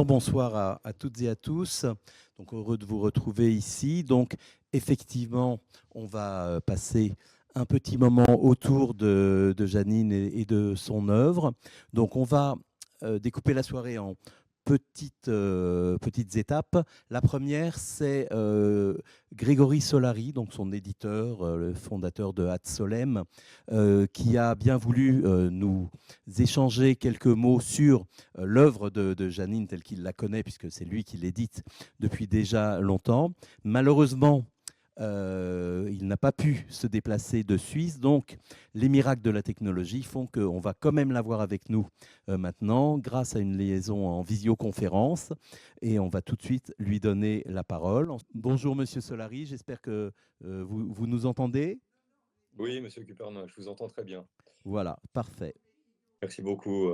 Bonsoir à toutes et à tous. Donc, heureux de vous retrouver ici. Donc, effectivement, on va passer un petit moment autour de Janine et de son œuvre. Donc, on va découper la soirée en petites étapes. La première, c'est Grégory Solari, donc son éditeur, le fondateur de Ad Solem, qui a bien voulu nous échanger quelques mots sur l'œuvre de Janine telle qu'il la connaît, puisque c'est lui qui l'édite depuis déjà longtemps. Malheureusement, il n'a pas pu se déplacer de Suisse, donc les miracles de la technologie font qu'on va quand même l'avoir avec nous maintenant, grâce à une liaison en visioconférence, et on va tout de suite lui donner la parole. Bonjour Monsieur Solari, j'espère que vous nous entendez. Oui, Monsieur Kupernak, je vous entends très bien. Voilà, parfait. Merci beaucoup,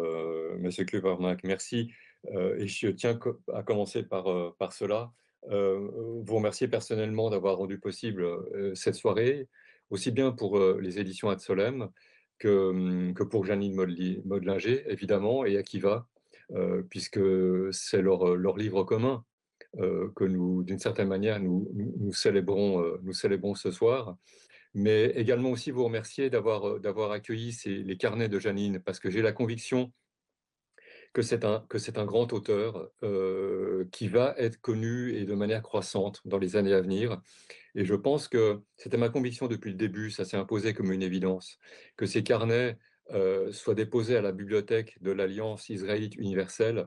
Monsieur Kupernak. Merci. Et je tiens à commencer par cela. Vous remercier personnellement d'avoir rendu possible cette soirée, aussi bien pour les éditions Ad Solem que pour Janine Modlinger, évidemment, et Akiva, puisque c'est leur livre commun que nous, d'une certaine manière, nous célébrons ce soir. Mais également aussi vous remercier d'avoir accueilli les carnets de Janine, parce que j'ai la conviction que c'est un grand auteur qui va être connu et de manière croissante dans les années à venir. Et je pense que c'était ma conviction depuis le début, ça s'est imposé comme une évidence, que ces carnets soient déposés à la bibliothèque de l'Alliance israélite universelle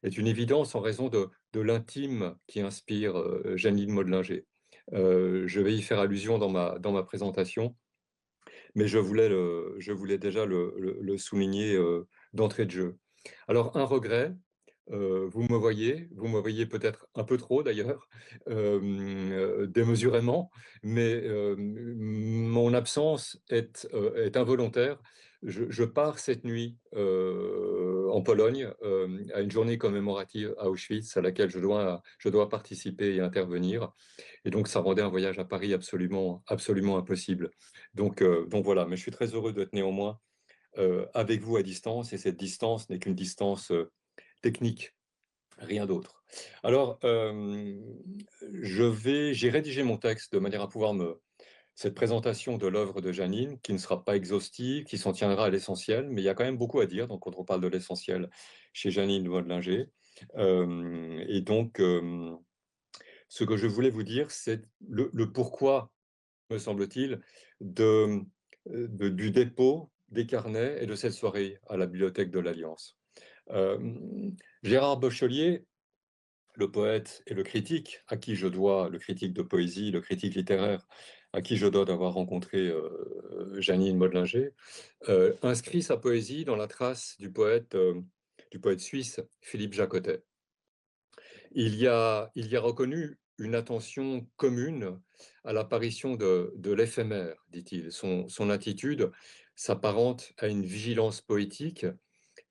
est une évidence en raison de l'intime qui inspire Janine Modlinger. Je vais y faire allusion dans ma présentation, mais je voulais déjà le souligner d'entrée de jeu. Alors, un regret, vous me voyez peut-être un peu trop d'ailleurs, démesurément, mais mon absence est involontaire. Je pars cette nuit en Pologne à une journée commémorative à Auschwitz à laquelle je dois participer et intervenir. Et donc, ça rendait un voyage à Paris absolument impossible. Donc voilà, mais je suis très heureux d'être néanmoins avec vous à distance, et cette distance n'est qu'une distance technique, rien d'autre. Alors, j'ai rédigé mon texte de manière à pouvoir cette présentation de l'œuvre de Janine, qui ne sera pas exhaustive, qui s'en tiendra à l'essentiel, mais il y a quand même beaucoup à dire, donc quand on parle de l'essentiel chez Janine Modlinger. Et donc, ce que je voulais vous dire, c'est le pourquoi, me semble-t-il, du dépôt des carnets et de cette soirée à la bibliothèque de l'Alliance. Gérard Bochelier, le poète et le critique, à qui je dois, le critique de poésie, le critique littéraire, à qui je dois d'avoir rencontré Janine Modlinger, inscrit sa poésie dans la trace du poète suisse Philippe Jacotet. Il y a reconnu une attention commune à l'apparition de l'éphémère, dit-il. Son attitude s'apparente à une vigilance poétique,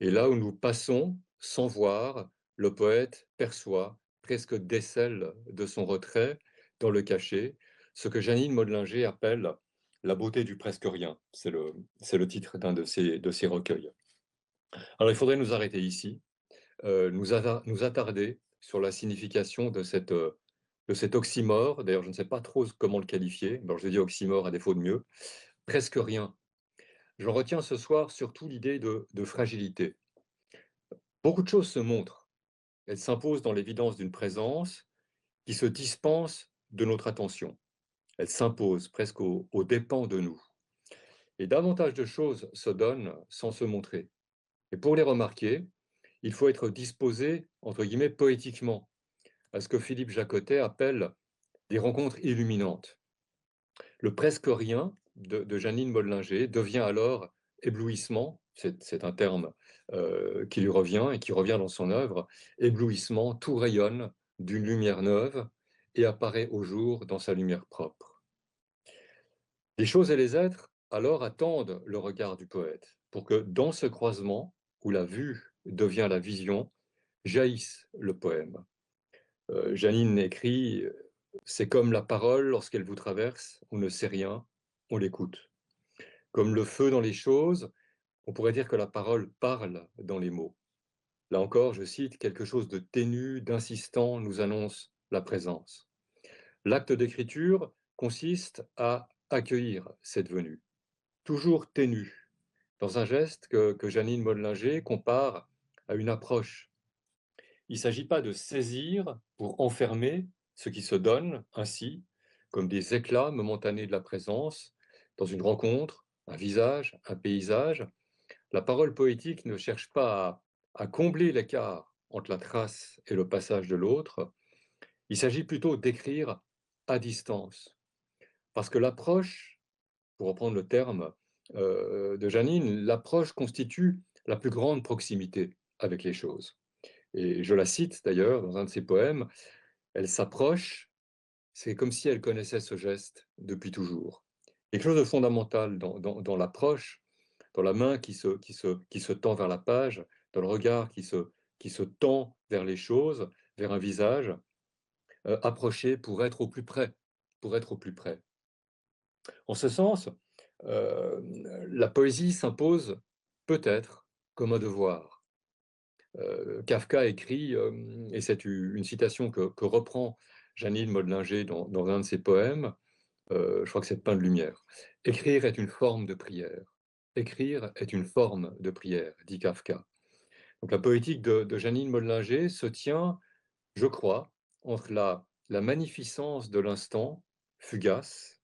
et là où nous passons sans voir, le poète perçoit, presque décèle de son retrait dans le cachet, ce que Janine Modlinger appelle la beauté du presque rien. C'est le titre d'un de ses recueils. Alors il faudrait nous arrêter ici, nous attarder sur la signification de cet oxymore. D'ailleurs, je ne sais pas trop comment le qualifier. Alors, je dis oxymore à défaut de mieux. Presque rien. J'en retiens ce soir surtout l'idée de fragilité. Beaucoup de choses se montrent. Elles s'imposent dans l'évidence d'une présence qui se dispense de notre attention. Elles s'imposent presque aux dépens de nous. Et davantage de choses se donnent sans se montrer. Et pour les remarquer, il faut être disposé, entre guillemets, poétiquement, à ce que Philippe Jacotet appelle des rencontres illuminantes. Le presque rien de Janine Modlinger devient alors éblouissement, c'est un terme qui lui revient et qui revient dans son œuvre, éblouissement, tout rayonne d'une lumière neuve et apparaît au jour dans sa lumière propre. Les choses et les êtres alors attendent le regard du poète pour que dans ce croisement où la vue devient la vision, jaillisse le poème. Janine écrit: c'est comme la parole lorsqu'elle vous traverse, on ne sait rien, on l'écoute. Comme le feu dans les choses, on pourrait dire que la parole parle dans les mots. Là encore, je cite, quelque chose de ténu, d'insistant nous annonce la présence. L'acte d'écriture consiste à accueillir cette venue, toujours ténue, dans un geste que Janine Modelinger compare à une approche. Il ne s'agit pas de saisir pour enfermer ce qui se donne ainsi, comme des éclats momentanés de la présence, dans une rencontre, un visage, un paysage. La parole poétique ne cherche pas à combler l'écart entre la trace et le passage de l'autre. Il s'agit plutôt d'écrire à distance. Parce que l'approche, pour reprendre le terme de Janine, l'approche constitue la plus grande proximité avec les choses. Et je la cite d'ailleurs dans un de ses poèmes, elle s'approche, c'est comme si elle connaissait ce geste depuis toujours. Quelque chose de fondamental dans l'approche, dans la main qui se tend vers la page, dans le regard qui se tend vers les choses, vers un visage, approcher pour être au plus près, pour être au plus près. En ce sens, euh, la poésie s'impose peut-être comme un devoir. Kafka écrit, et c'est une citation que reprend Janine Modelinger dans un de ses poèmes, je crois que c'est Pain de lumière. Écrire est une forme de prière. Écrire est une forme de prière, dit Kafka. Donc la poétique de Janine Modelinger se tient, je crois, entre la magnificence de l'instant, fugace,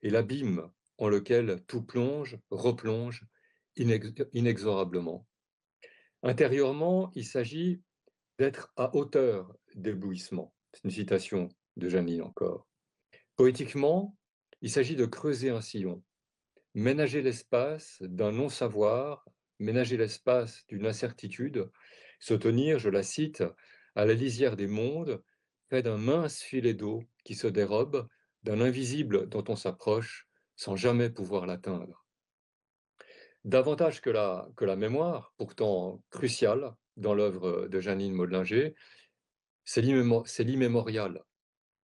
et l'abîme en lequel tout plonge, replonge inexorablement. Intérieurement, il s'agit d'être à hauteur d'éblouissement. C'est une citation de Janine encore. Poétiquement, il s'agit de creuser un sillon, ménager l'espace d'un non-savoir, ménager l'espace d'une incertitude, se tenir, je la cite, à la lisière des mondes, près d'un mince filet d'eau qui se dérobe, d'un invisible dont on s'approche sans jamais pouvoir l'atteindre. Davantage que la mémoire, pourtant cruciale dans l'œuvre de Janine Modelinger, c'est l'immémorial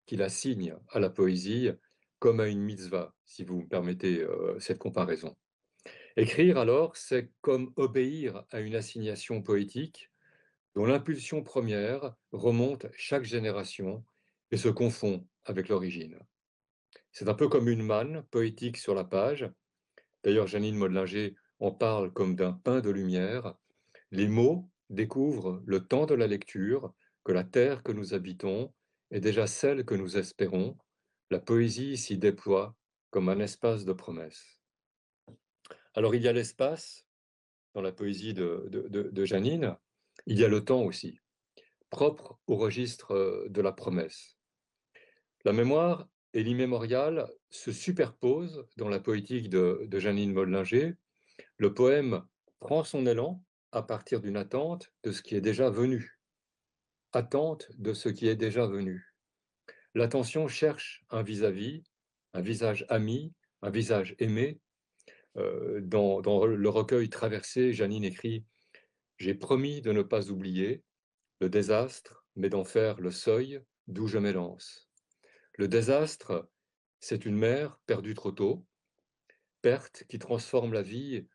qu'il assigne à la poésie comme à une mitzvah, si vous me permettez cette comparaison. Écrire, alors, c'est comme obéir à une assignation poétique dont l'impulsion première remonte chaque génération et se confond avec l'origine. C'est un peu comme une manne poétique sur la page. D'ailleurs, Janine Modelinger en parle comme d'un pain de lumière. Les mots découvrent le temps de la lecture, que la terre que nous habitons est déjà celle que nous espérons. La poésie s'y déploie comme un espace de promesses. Alors il y a l'espace dans la poésie de Janine, il y a le temps aussi, propre au registre de la promesse. La mémoire et l'immémorial se superposent dans la poétique de Janine Modelinger. Le poème prend son élan à partir d'une attente de ce qui est déjà venu. Attente de ce qui est déjà venu. L'attention cherche un vis-à-vis, un visage ami, un visage aimé. Dans le recueil Traversée, Janine écrit « J'ai promis de ne pas oublier le désastre, mais d'en faire le seuil d'où je m'élance. Le désastre, c'est une mère perdue trop tôt, perte qui transforme la vie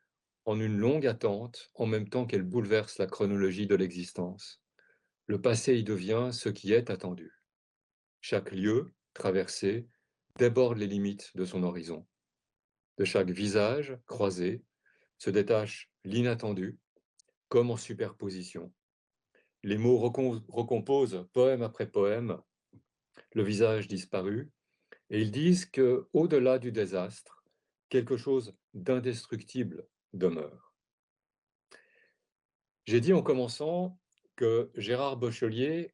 en une longue attente en même temps qu'elle bouleverse la chronologie de l'existence. Le passé y devient ce qui est attendu. Chaque lieu traversé déborde les limites de son horizon. De chaque visage croisé se détache l'inattendu, comme en superposition. Les mots recomposent poème après poème le visage disparu, et ils disent que, au-delà du désastre, quelque chose d'indestructible demeure. J'ai dit en commençant que Gérard Bochelier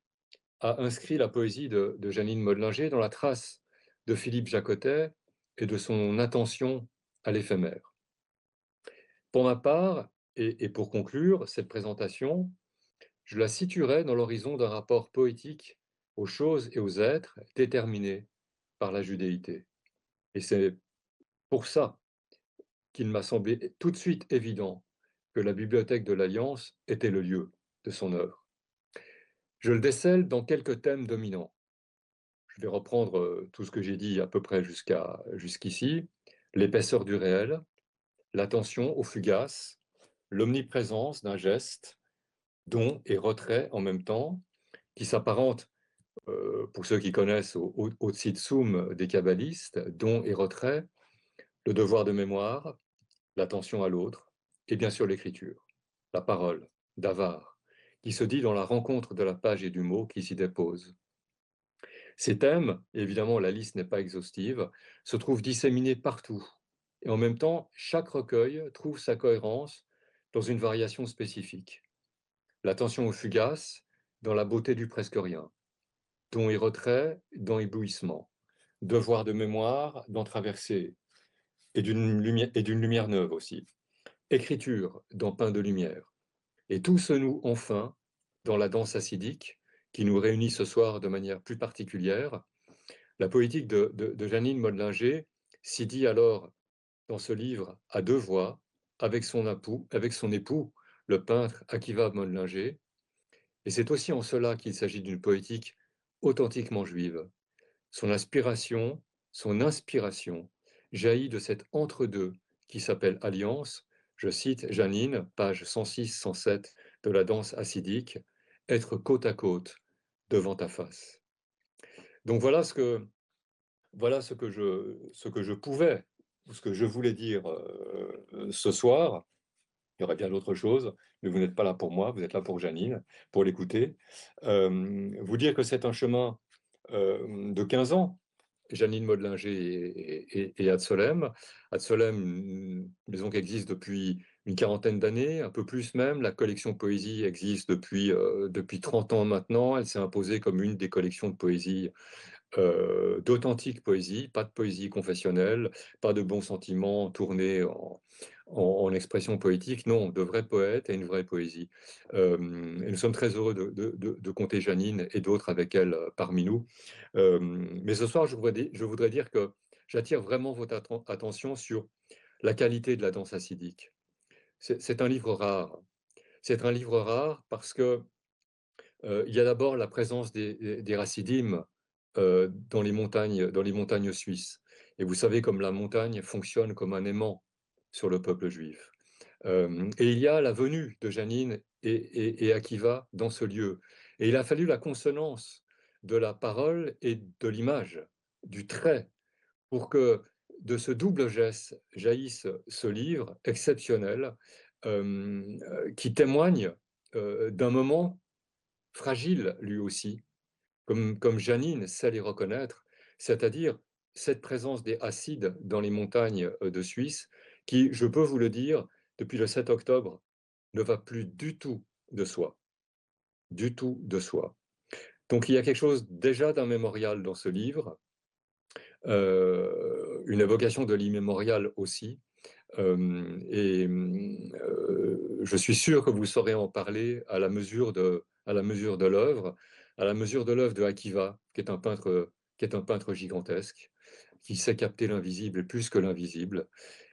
a inscrit la poésie de Janine Modelinger dans la trace de Philippe Jacotet et de son attention à l'éphémère. Pour ma part, et pour conclure cette présentation, je la situerai dans l'horizon d'un rapport poétique aux choses et aux êtres déterminés par la judéité. Et c'est pour ça qu'il m'a semblé tout de suite évident que la Bibliothèque de l'Alliance était le lieu de son œuvre. Je le décèle dans quelques thèmes dominants. Je vais reprendre tout ce que j'ai dit à peu près jusqu'ici. L'épaisseur du réel, l'attention au fugace, l'omniprésence d'un geste, don et retrait en même temps, qui s'apparente, pour ceux qui connaissent, au Tsitsum des kabbalistes, don et retrait, le devoir de mémoire, l'attention à l'autre, et bien sûr l'écriture, la parole, davar, qui se dit dans la rencontre de la page et du mot qui s'y dépose. Ces thèmes, évidemment la liste n'est pas exhaustive, se trouvent disséminés partout. Et en même temps, chaque recueil trouve sa cohérence dans une variation spécifique. L'attention au fugace, dans la beauté du presque rien. Don et retrait, dans éblouissement. Devoir de mémoire, dans traversée. Et d'une lumière neuve aussi. Écriture, dans pain de lumière. Et tout se noue enfin dans la danse acidique qui nous réunit ce soir de manière plus particulière. La poétique de Jeanine Modlinger s'y dit alors dans ce livre à deux voix, avec son époux, le peintre Akiva Modlinger. Et c'est aussi en cela qu'il s'agit d'une poétique authentiquement juive. Son inspiration jaillit de cet entre-deux qui s'appelle Alliance. Je cite Jeanine, page 106-107 de la danse acidique, être côte à côte devant ta face. Donc voilà ce que je pouvais, ce que je voulais dire ce soir. Il y aurait bien d'autres choses, mais vous n'êtes pas là pour moi, vous êtes là pour Jeanine, pour l'écouter. Vous dire que c'est un chemin de 15 ans, Jeanine Modlinger et Ad-Solem. Ad-Solem, une maison qui existe depuis une quarantaine d'années, un peu plus même. La collection poésie existe depuis 30 ans maintenant. Elle s'est imposée comme une des collections de poésie d'authentique poésie, pas de poésie confessionnelle, pas de bons sentiments tournés en expression poétique, non, de vrais poètes et une vraie poésie. Et nous sommes très heureux de compter Jeanine et d'autres avec elle parmi nous. Mais ce soir, je voudrais dire que j'attire vraiment votre attention sur la qualité de la danse acidique. C'est un livre rare. C'est un livre rare parce que il y a d'abord la présence des racidim dans les montagnes suisses. Et vous savez comme la montagne fonctionne comme un aimant sur le peuple juif. Et il y a la venue de Jeanine et Akiva dans ce lieu. Et il a fallu la consonance de la parole et de l'image, du trait, pour que de ce double geste jaillisse ce livre exceptionnel qui témoigne d'un moment fragile lui aussi, comme Jeanine sait les reconnaître, c'est-à-dire cette présence des Hassides dans les montagnes de Suisse, qui, je peux vous le dire, depuis le 7 octobre, ne va plus du tout de soi. Du tout de soi. Donc il y a quelque chose déjà d'un mémorial dans ce livre, une évocation de l'immémorial aussi, je suis sûr que vous saurez en parler à la mesure de l'œuvre, à la mesure de l'œuvre de Akiva, qui est un peintre gigantesque, qui sait capter l'invisible et plus que l'invisible.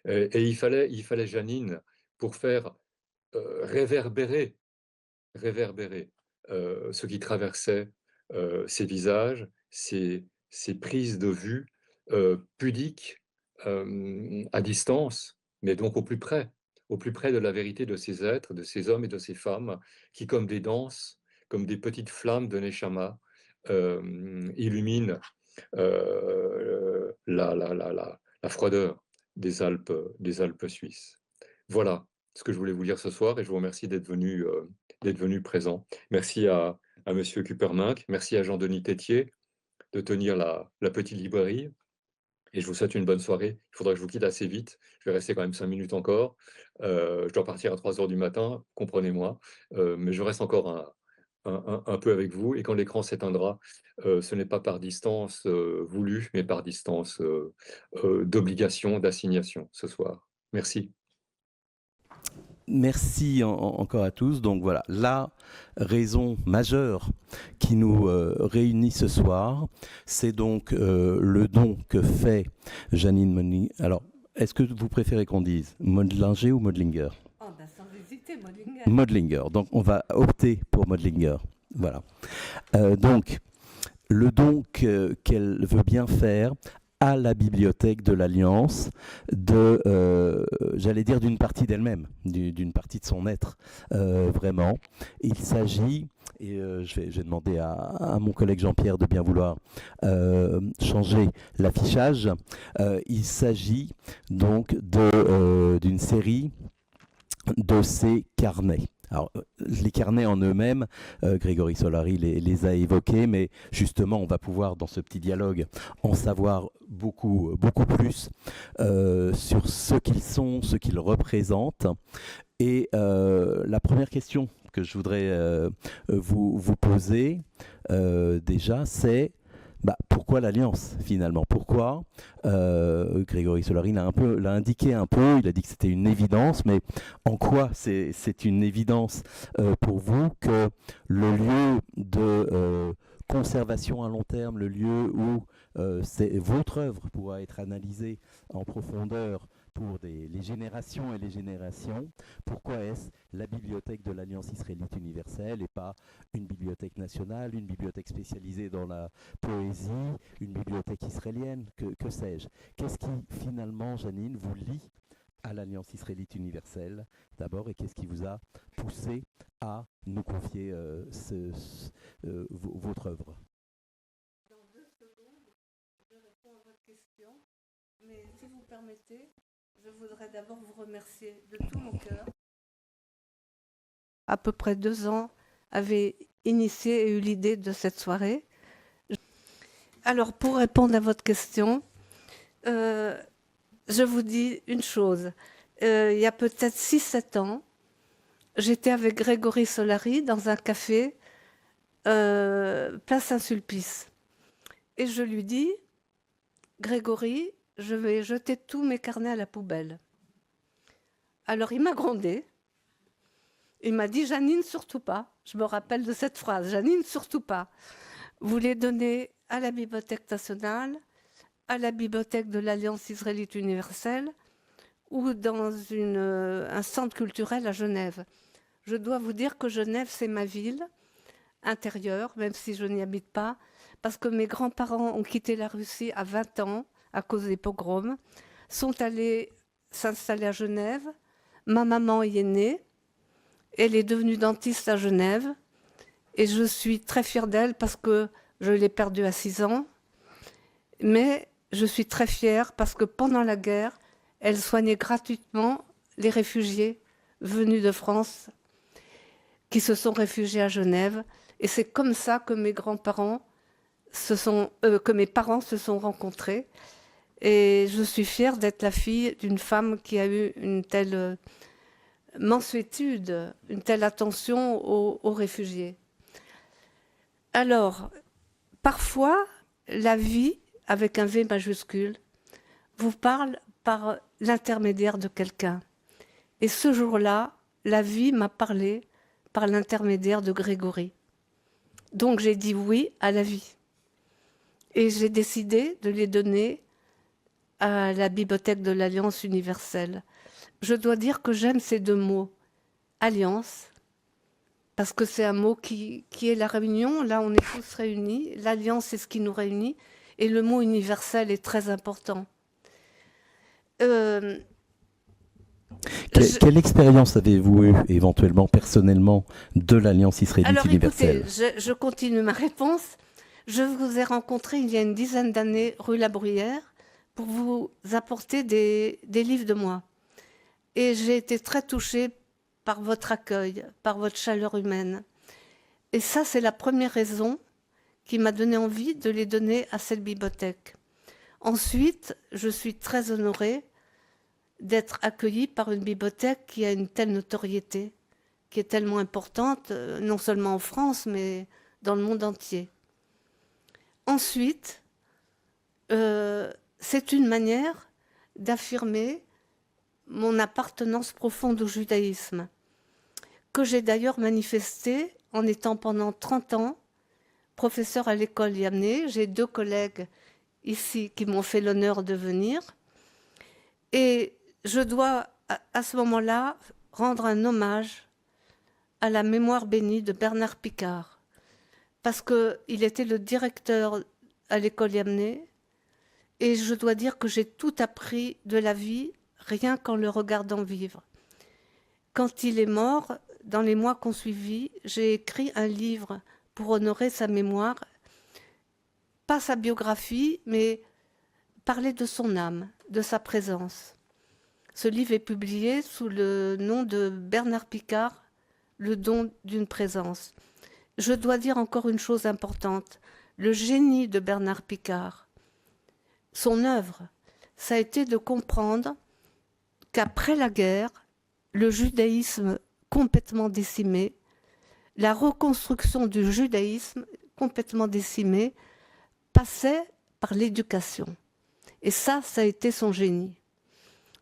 Et il fallait Jeanine pour faire réverbérer ce qui traversait ces visages, ces prises de vue pudiques à distance, mais donc au plus près de la vérité de ces êtres, de ces hommes et de ces femmes qui, comme des danses, comme des petites flammes de Neshama, illuminent la froideur des Alpes suisses. Voilà ce que je voulais vous dire ce soir et je vous remercie d'être venu présent. Merci à Monsieur Kupermink, merci à Jean-Denis Tétier de tenir la petite librairie et je vous souhaite une bonne soirée. Il faudra que je vous quitte assez vite, je vais rester quand même 5 minutes encore. Je dois partir à 3 heures du matin, comprenez-moi, mais je reste encore un peu avec vous et quand l'écran s'éteindra, ce n'est pas par distance voulue, mais par distance d'obligation, d'assignation ce soir. Merci. Merci encore à tous. Donc voilà, la raison majeure qui nous réunit ce soir, c'est donc le don que fait Jeanine Modlinger. Alors, est-ce que vous préférez qu'on dise Modlinger ou Modlinger? Oh, ben sans hésiter, Modlinger. Modlinger. Donc on va opter pour Modlinger. Voilà. Donc, le don qu'elle veut bien faire à la bibliothèque de l'Alliance, j'allais dire, d'une partie d'elle-même, d'une partie de son être, vraiment. Il s'agit, et je vais demander à mon collègue Jean-Pierre de bien vouloir changer l'affichage. Il s'agit donc d'une série de ces carnets. Alors, les carnets en eux-mêmes, Grégory Solari les a évoqués, mais justement, on va pouvoir, dans ce petit dialogue, en savoir beaucoup plus sur ce qu'ils sont, ce qu'ils représentent. Et la première question que je voudrais vous poser, déjà, c'est pourquoi l'Alliance, finalement? Pourquoi Grégory Solari l'a indiqué un peu, il a dit que c'était une évidence, mais en quoi c'est une évidence pour vous que le lieu de conservation à long terme, le lieu où votre œuvre pourra être analysée en profondeur pour les générations et les générations, pourquoi est-ce la bibliothèque de l'Alliance israélite universelle et pas une bibliothèque nationale, une bibliothèque spécialisée dans la poésie, une bibliothèque israélienne, que sais-je? Qu'est-ce qui, finalement, Janine, vous lie à l'Alliance israélite universelle, d'abord, et qu'est-ce qui vous a poussé à nous confier votre œuvre? Dans 2 secondes, je réponds à votre question. Mais si vous permettez, je voudrais d'abord vous remercier de tout mon cœur. À peu près 2 ans, avait initié et eu l'idée de cette soirée. Alors, pour répondre à votre question, je vous dis une chose. Il y a peut-être 6-7 ans, j'étais avec Grégory Solari dans un café, place Saint-Sulpice. Et je lui dis, Grégory, je vais jeter tous mes carnets à la poubelle. Alors il m'a grondé. Il m'a dit, Janine, surtout pas. Je me rappelle de cette phrase, Janine, surtout pas. Vous les donnez à la Bibliothèque nationale, à la Bibliothèque de l'Alliance israélite universelle ou dans un centre culturel à Genève. Je dois vous dire que Genève, c'est ma ville intérieure, même si je n'y habite pas, parce que mes grands-parents ont quitté la Russie à 20 ans à cause des pogroms, sont allés s'installer à Genève. Ma maman y est née. Elle est devenue dentiste à Genève. Et je suis très fière d'elle parce que je l'ai perdue à 6 ans. Mais je suis très fière parce que pendant la guerre, elle soignait gratuitement les réfugiés venus de France qui se sont réfugiés à Genève. Et c'est comme ça que mes grands-parents que mes parents se sont rencontrés. Et je suis fière d'être la fille d'une femme qui a eu une telle mansuétude, une telle attention aux réfugiés. Alors, parfois, la vie, avec un V majuscule, vous parle par l'intermédiaire de quelqu'un. Et ce jour-là, la vie m'a parlé par l'intermédiaire de Grégory. Donc j'ai dit oui à la vie. Et j'ai décidé de les donner à la Bibliothèque de l'Alliance universelle. Je dois dire que j'aime ces 2 mots, alliance, parce que c'est un mot qui est la réunion. Là, on est tous réunis. L'alliance, c'est ce qui nous réunit. Et le mot universel est très important. Quelle expérience avez-vous eue, éventuellement, personnellement, de l'Alliance israélite universelle? Alors, écoutez, je continue ma réponse. Je vous ai rencontré il y a une dizaine d'années, rue La Bruyère, pour vous apporter des livres de moi. Et j'ai été très touchée par votre accueil, par votre chaleur humaine. Et ça, c'est la première raison qui m'a donné envie de les donner à cette bibliothèque. Ensuite, je suis très honorée d'être accueillie par une bibliothèque qui a une telle notoriété, qui est tellement importante, non seulement en France, mais dans le monde entier. Ensuite, c'est une manière d'affirmer mon appartenance profonde au judaïsme, que j'ai d'ailleurs manifestée en étant pendant 30 ans professeur à l'école Yamné. J'ai 2 collègues ici qui m'ont fait l'honneur de venir. Et je dois, à ce moment-là, rendre un hommage à la mémoire bénie de Bernard Picard, parce qu'il était le directeur à l'école Yamné Et je dois dire que j'ai tout appris de la vie, rien qu'en le regardant vivre. Quand il est mort, dans les mois qu'on suivit, j'ai écrit un livre pour honorer sa mémoire. Pas sa biographie, mais parler de son âme, de sa présence. Ce livre est publié sous le nom de Bernard Picard, Le don d'une présence. Je dois dire encore une chose importante. Le génie de Bernard Picard, son œuvre, ça a été de comprendre qu'après la guerre, le judaïsme complètement décimé, la reconstruction du judaïsme complètement décimé, passait par l'éducation. Et ça a été son génie.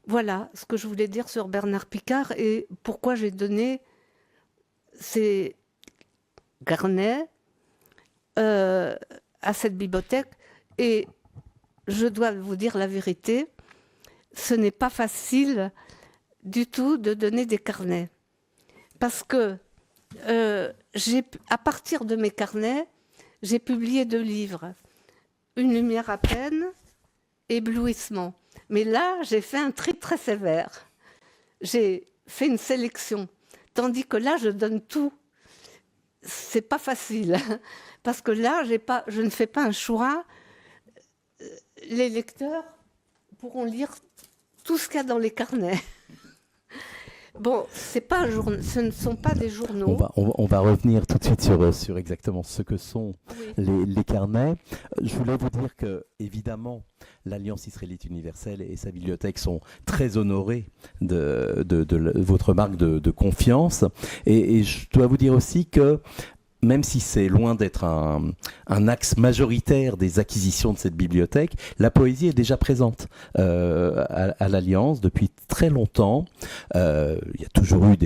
Voilà ce que je voulais dire sur Bernard Picard et pourquoi j'ai donné ces carnets à cette bibliothèque. Et je dois vous dire la vérité, ce n'est pas facile du tout de donner des carnets. Parce que à partir de mes carnets, j'ai publié 2 livres. Une lumière à peine, Éblouissement. Mais là, j'ai fait un tri très sévère. J'ai fait une sélection. Tandis que là, je donne tout. C'est pas facile. Parce que là, je ne fais pas un choix. Les lecteurs pourront lire tout ce qu'il y a dans les carnets. Bon, ce ne sont pas des journaux. On va revenir tout de suite sur exactement ce que sont les carnets. Je voulais vous dire que, évidemment, l'Alliance israélite universelle et sa bibliothèque sont très honorés de votre marque de confiance. Et je dois vous dire aussi que, même si c'est loin d'être un axe majoritaire des acquisitions de cette bibliothèque, la poésie est déjà présente à l'Alliance depuis très longtemps. Il y a toujours eu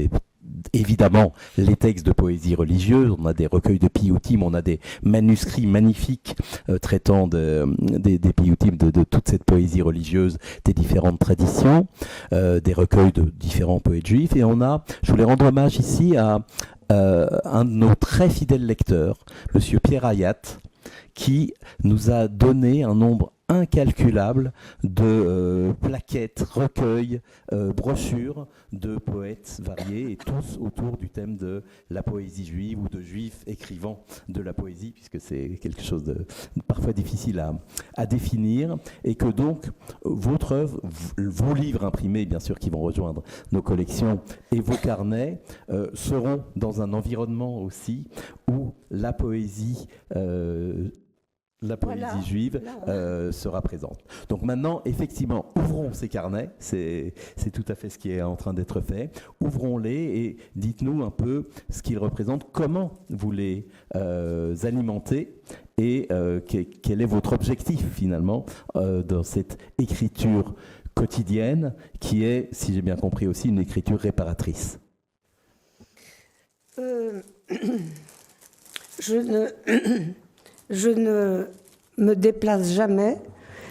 évidemment les textes de poésie religieuse, on a des recueils de piyutim, on a des manuscrits magnifiques traitant des piyutim, de toute cette poésie religieuse, des différentes traditions, des recueils de différents poètes juifs. Et je voulais rendre hommage ici à un de nos très fidèles lecteurs, Monsieur Pierre Hayat, qui nous a donné un nombre incalculable de plaquettes, recueils, brochures de poètes variés, et tous autour du thème de la poésie juive ou de juifs écrivant de la poésie, puisque c'est quelque chose de parfois difficile à définir, et que donc votre œuvre, vos livres imprimés, bien sûr, qui vont rejoindre nos collections, et vos carnets seront dans un environnement aussi où la poésie juive sera présente. Donc maintenant, effectivement, ouvrons ces carnets, c'est tout à fait ce qui est en train d'être fait. Ouvrons-les et dites-nous un peu ce qu'ils représentent, comment vous les alimentez et quel est votre objectif finalement dans cette écriture quotidienne qui est, si j'ai bien compris aussi, une écriture réparatrice. Je ne me déplace jamais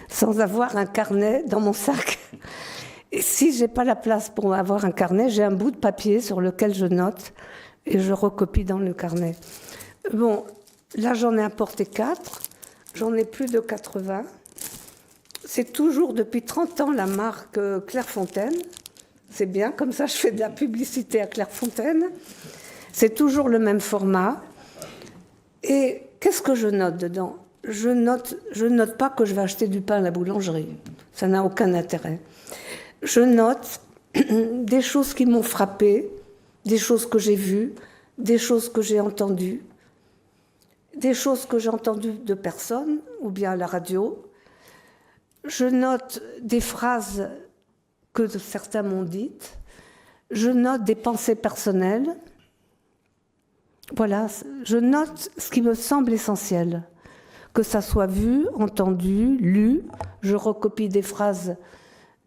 sans avoir un carnet dans mon sac. Et si je n'ai pas la place pour avoir un carnet, j'ai un bout de papier sur lequel je note et je recopie dans le carnet. Bon, là j'en ai apporté 4, j'en ai plus de 80. C'est toujours depuis 30 ans la marque Clairefontaine. C'est bien, comme ça je fais de la publicité à Clairefontaine. C'est toujours le même format. Et qu'est-ce que je note dedans ? Je note pas que je vais acheter du pain à la boulangerie. Ça n'a aucun intérêt. Je note des choses qui m'ont frappée, des choses que j'ai vues, des choses que j'ai entendues, des choses que j'ai entendues de personnes ou bien à la radio. Je note des phrases que certains m'ont dites. Je note des pensées personnelles. Voilà, je note ce qui me semble essentiel. Que ça soit vu, entendu, lu. Je recopie des phrases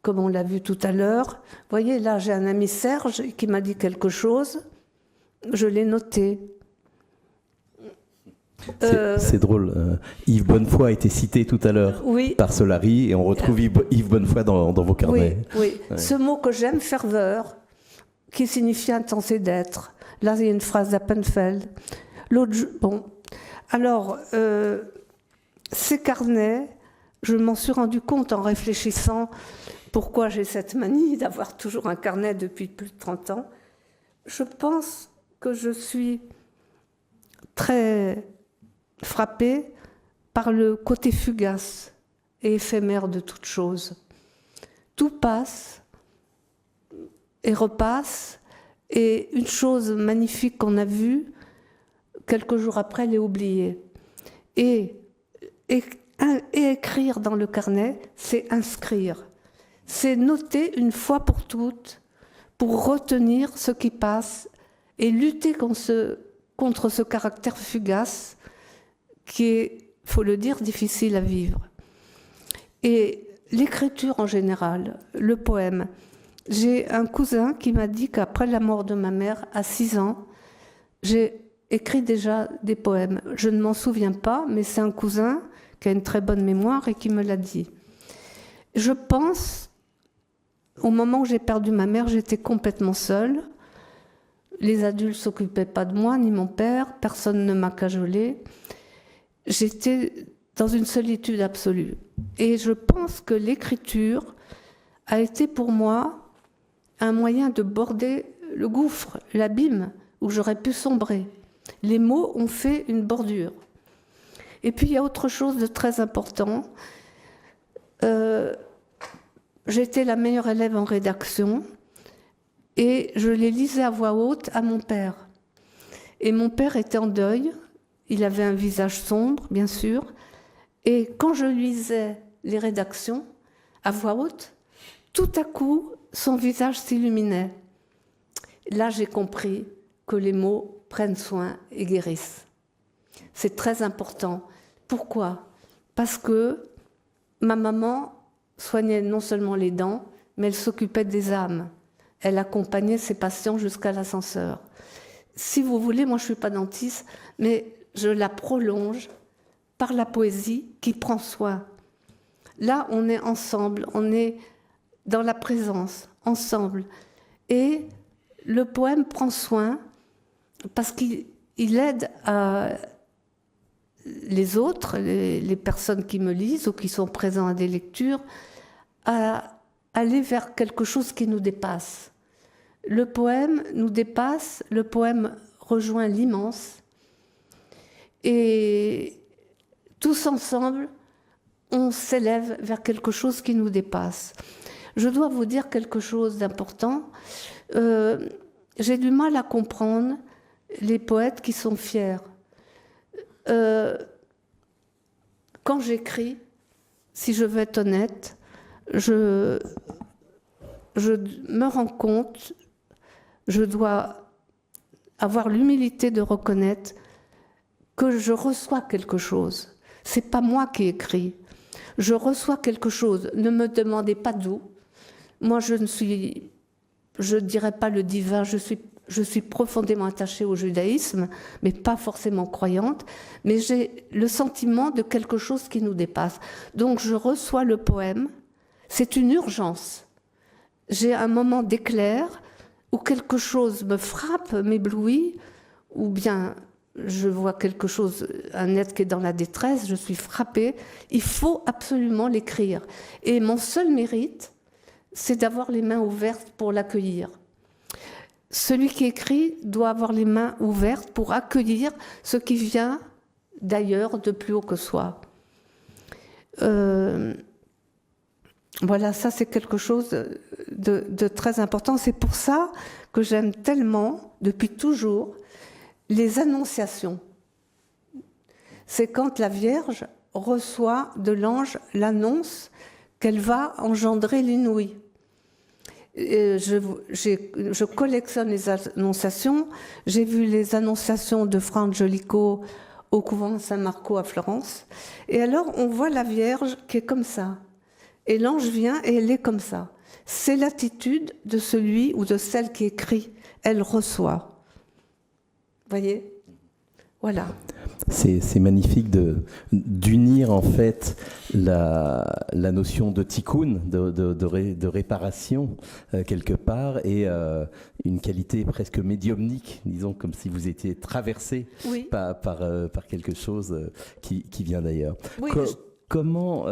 comme on l'a vu tout à l'heure. Vous voyez, là, j'ai un ami Serge qui m'a dit quelque chose. Je l'ai noté. C'est drôle. Yves Bonnefoy a été cité tout à l'heure par Solari et on retrouve Yves Bonnefoy dans vos carnets. Oui. Ouais. Ce mot que j'aime, ferveur, qui signifie intensité d'être. Là, il y a une phrase d'Appenfeld. L'autre, bon. Alors, ces carnets, je m'en suis rendu compte en réfléchissant pourquoi j'ai cette manie d'avoir toujours un carnet depuis plus de 30 ans. Je pense que je suis très frappée par le côté fugace et éphémère de toute chose. Tout passe et repasse, et une chose magnifique qu'on a vue, quelques jours après, elle est oubliée. Et écrire dans le carnet, c'est inscrire. C'est noter une fois pour toutes, pour retenir ce qui passe et lutter contre ce caractère fugace qui est, il faut le dire, difficile à vivre. Et l'écriture en général, le poème. J'ai un cousin qui m'a dit qu'après la mort de ma mère, à 6 ans, j'ai écrit déjà des poèmes. Je ne m'en souviens pas, mais c'est un cousin qui a une très bonne mémoire et qui me l'a dit. Je pense, au moment où j'ai perdu ma mère, j'étais complètement seule. Les adultes ne s'occupaient pas de moi, ni mon père, personne ne m'a cajolée. J'étais dans une solitude absolue. Et je pense que l'écriture a été pour moi un moyen de border le gouffre, l'abîme où j'aurais pu sombrer. Les mots ont fait une bordure. Et puis il y a autre chose de très important. J'étais la meilleure élève en rédaction et je les lisais à voix haute à mon père. Et mon père était en deuil, il avait un visage sombre, bien sûr, et quand je lisais les rédactions à voix haute, tout à coup, son visage s'illuminait. Là, j'ai compris que les mots prennent soin et guérissent. C'est très important. Pourquoi ? Parce que ma maman soignait non seulement les dents, mais elle s'occupait des âmes. Elle accompagnait ses patients jusqu'à l'ascenseur. Si vous voulez, moi je ne suis pas dentiste, mais je la prolonge par la poésie qui prend soin. Là, on est ensemble, on est dans la présence, ensemble. Et le poème prend soin parce qu'il aide les autres, les personnes qui me lisent ou qui sont présents à des lectures, à aller vers quelque chose qui nous dépasse. Le poème nous dépasse, le poème rejoint l'immense. Et tous ensemble, on s'élève vers quelque chose qui nous dépasse. Je dois vous dire quelque chose d'important. J'ai du mal à comprendre les poètes qui sont fiers. Quand j'écris, si je veux être honnête, je me rends compte, je dois avoir l'humilité de reconnaître que je reçois quelque chose. C'est pas moi qui écris. Je reçois quelque chose. Ne me demandez pas d'où. Moi, je ne dirais pas le divin, je suis profondément attachée au judaïsme, mais pas forcément croyante, mais j'ai le sentiment de quelque chose qui nous dépasse. Donc je reçois le poème, c'est une urgence. J'ai un moment d'éclair où quelque chose me frappe, m'éblouit, ou bien je vois quelque chose, un être qui est dans la détresse, je suis frappée, il faut absolument l'écrire. Et mon seul mérite, c'est d'avoir les mains ouvertes pour l'accueillir. Celui qui écrit doit avoir les mains ouvertes pour accueillir ce qui vient d'ailleurs, de plus haut que soi. Voilà, ça c'est quelque chose de très important. C'est pour ça que j'aime tellement, depuis toujours, les annonciations. C'est quand la Vierge reçoit de l'ange l'annonce qu'elle va engendrer l'inouï. Je collectionne les annonciations. J'ai vu les annonciations de Fra Angelico au couvent Saint-Marco à Florence. Et alors, on voit la Vierge qui est comme ça. Et l'ange vient et elle est comme ça. C'est l'attitude de celui ou de celle qui écrit. Elle reçoit. Vous voyez ? Voilà. C'est magnifique d'unir en fait la notion de tikkun, de réparation quelque part, et une qualité presque médiumnique, disons, comme si vous étiez traversé oui. par quelque chose qui vient d'ailleurs. Oui, comment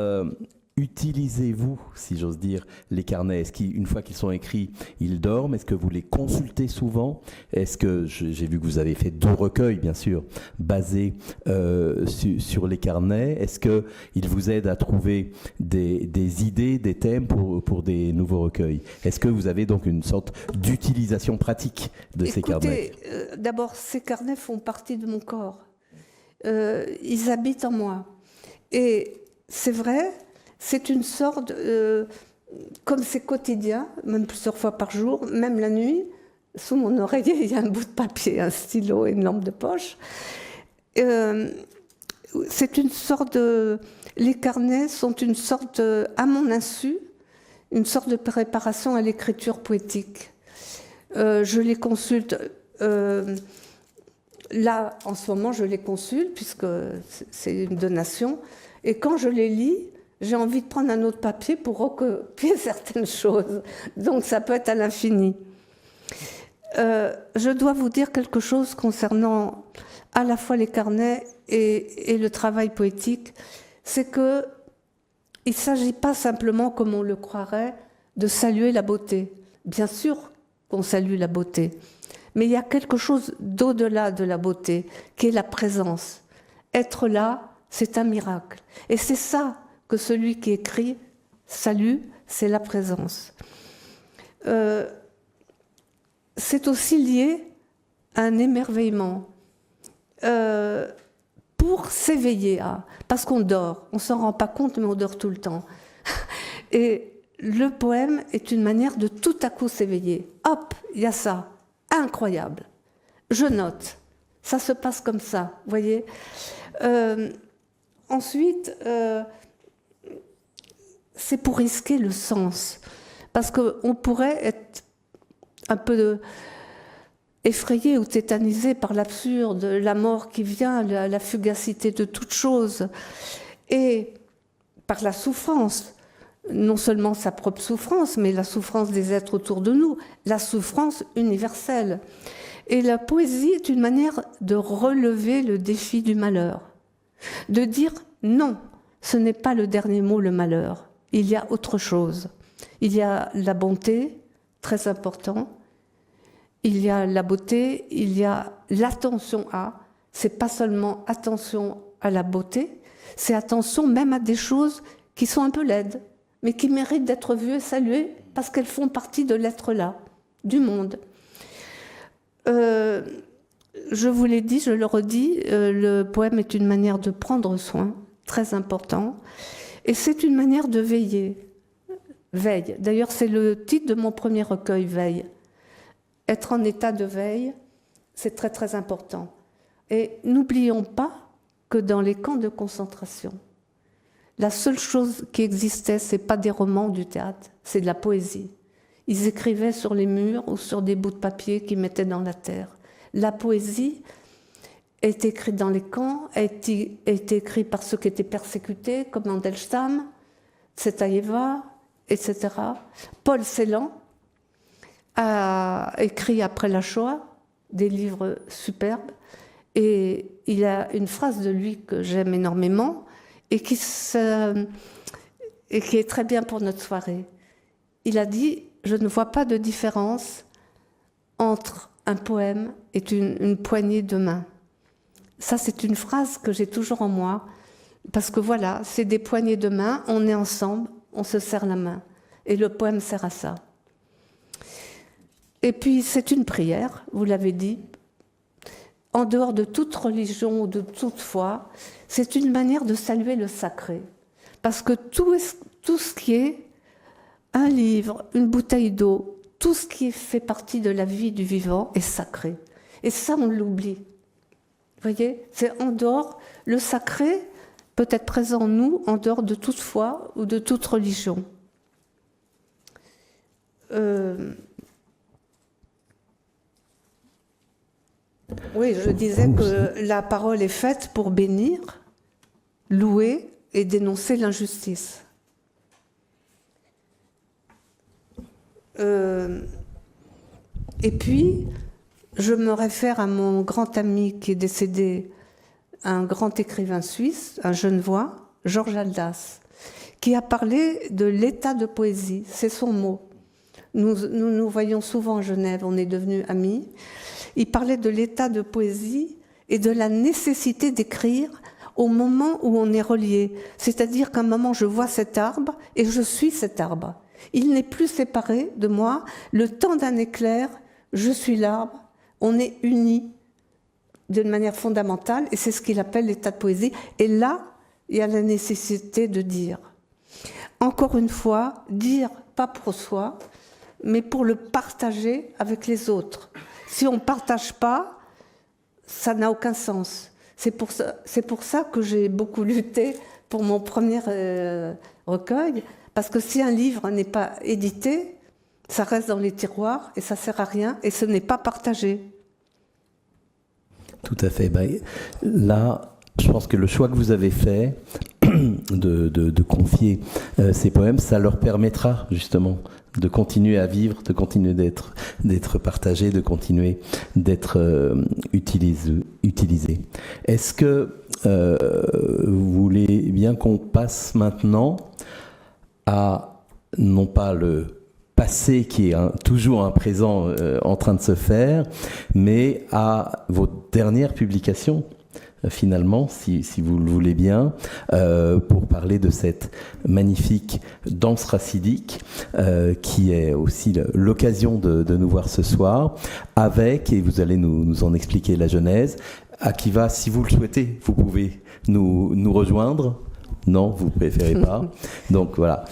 utilisez-vous, si j'ose dire, les carnets? Est-ce qu'une fois qu'ils sont écrits, ils dorment? Est-ce que vous les consultez souvent? Est-ce que, j'ai vu que vous avez fait 2 recueils, bien sûr, basés sur les carnets. Est-ce qu'ils vous aident à trouver des idées, des thèmes pour des nouveaux recueils? Est-ce que vous avez donc une sorte d'utilisation pratique de ces carnets? D'abord, ces carnets font partie de mon corps. Ils habitent en moi. Et c'est vrai, c'est une sorte, comme c'est quotidien, même plusieurs fois par jour, même la nuit, sous mon oreiller, il y a un bout de papier, un stylo et une lampe de poche. C'est une sorte de... Les carnets sont une sorte, à mon insu, une sorte de préparation à l'écriture poétique. Je les consulte... là, en ce moment, je les consulte, puisque c'est une donation. Et quand je les lis, j'ai envie de prendre un autre papier pour recopier certaines choses. Donc, ça peut être à l'infini. Je dois vous dire quelque chose concernant à la fois les carnets et le travail poétique. C'est qu'il ne s'agit pas simplement, comme on le croirait, de saluer la beauté. Bien sûr qu'on salue la beauté. Mais il y a quelque chose d'au-delà de la beauté, qui est la présence. Être là, c'est un miracle. Et c'est ça que celui qui écrit salue, c'est la présence. C'est aussi lié à un émerveillement. Pour s'éveiller à... Parce qu'on dort, on ne s'en rend pas compte, mais on dort tout le temps. Et le poème est une manière de tout à coup s'éveiller. Hop, il y a ça. Incroyable. Je note. Ça se passe comme ça, vous voyez. Ensuite, c'est pour risquer le sens. Parce qu'on pourrait être un peu effrayé ou tétanisé par l'absurde, la mort qui vient, la fugacité de toute chose, et par la souffrance. Non seulement sa propre souffrance, mais la souffrance des êtres autour de nous, la souffrance universelle. Et la poésie est une manière de relever le défi du malheur, de dire non, ce n'est pas le dernier mot, le malheur. Il y a autre chose. Il y a la bonté, très important. Il y a la beauté, il y a l'attention à. C'est pas seulement attention à la beauté, c'est attention même à des choses qui sont un peu laides, mais qui méritent d'être vues et saluées parce qu'elles font partie de l'être là, du monde. Je vous l'ai dit, je le redis, le poème est une manière de prendre soin, très important, et c'est une manière de veiller. Veille. D'ailleurs, c'est le titre de mon premier recueil, Veille. Être en état de veille, c'est très très important. Et n'oublions pas que dans les camps de concentration, la seule chose qui existait, ce n'est pas des romans ou du théâtre, c'est de la poésie. Ils écrivaient sur les murs ou sur des bouts de papier qu'ils mettaient dans la terre. La poésie est écrite dans les camps, a été écrite par ceux qui étaient persécutés, comme Mandelstam, Tsvetaeva, etc. Paul Celan a écrit après la Shoah des livres superbes, et il y a une phrase de lui que j'aime énormément, et qui est très bien pour notre soirée. Il a dit « Je ne vois pas de différence entre un poème et une poignée de main. » Ça, c'est une phrase que j'ai toujours en moi, parce que voilà, c'est des poignées de main, on est ensemble, on se serre la main. Et le poème sert à ça. Et puis, c'est une prière, vous l'avez dit. En dehors de toute religion ou de toute foi, c'est une manière de saluer le sacré. Parce que tout ce qui est un livre, une bouteille d'eau, tout ce qui fait partie de la vie du vivant est sacré. Et ça, on l'oublie. Vous voyez, c'est en dehors, le sacré peut être présent en nous, en dehors de toute foi ou de toute religion. Oui, je disais que la parole est faite pour bénir, louer et dénoncer l'injustice. Et puis, je me réfère à mon grand ami qui est décédé, un grand écrivain suisse, un Genevois, Georges Haldas, qui a parlé de l'état de poésie. C'est son mot. Nous voyons souvent à Genève, on est devenus amis. Il parlait de l'état de poésie et de la nécessité d'écrire au moment où on est relié. C'est-à-dire qu'à un moment, je vois cet arbre et je suis cet arbre. Il n'est plus séparé de moi. Le temps d'un éclair, je suis l'arbre. On est unis d'une manière fondamentale et c'est ce qu'il appelle l'état de poésie. Et là, il y a la nécessité de dire. Encore une fois, dire pas pour soi, mais pour le partager avec les autres. Si on ne partage pas, ça n'a aucun sens. C'est pour ça que j'ai beaucoup lutté pour mon premier recueil, parce que si un livre n'est pas édité, ça reste dans les tiroirs et ça ne sert à rien et ce n'est pas partagé. Tout à fait. Là, je pense que le choix que vous avez fait de confier ces poèmes, ça leur permettra justement de continuer à vivre, de continuer d'être partagés, de continuer d'être utilisés. Est-ce que vous voulez bien qu'on passe maintenant à, non pas le passé qui est toujours un présent en train de se faire, mais à vos dernières publications, finalement, si vous le voulez bien, pour parler de cette magnifique danse racidique qui est aussi l'occasion de nous voir ce soir, avec, et vous allez nous en expliquer la genèse, Akiva, si vous le souhaitez, vous pouvez nous rejoindre. Non, vous préférez pas. Donc voilà.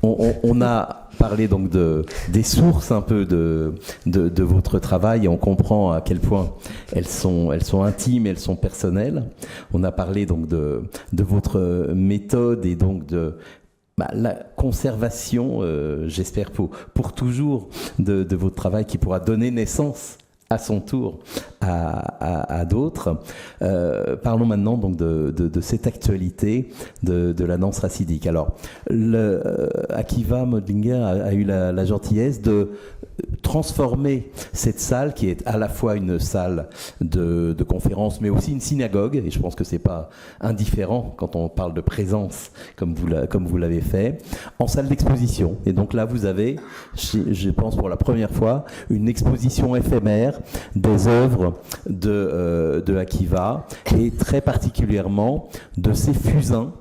On a parlé donc des sources un peu de votre travail et on comprend à quel point elles sont intimes, elles sont personnelles. On a parlé donc de votre méthode et donc de la conservation, j'espère pour toujours, de votre travail qui pourra donner naissance à son tour à d'autres. Parlons maintenant donc de cette actualité de la danse racidique. Alors, Akiva Modlinger a eu la gentillesse de transformer cette salle qui est à la fois une salle de conférence mais aussi une synagogue, et je pense que c'est pas indifférent quand on parle de présence comme vous l'avez fait, en salle d'exposition. Et donc là vous avez, je pense pour la première fois, une exposition éphémère des œuvres de Akiva et très particulièrement de ces fusains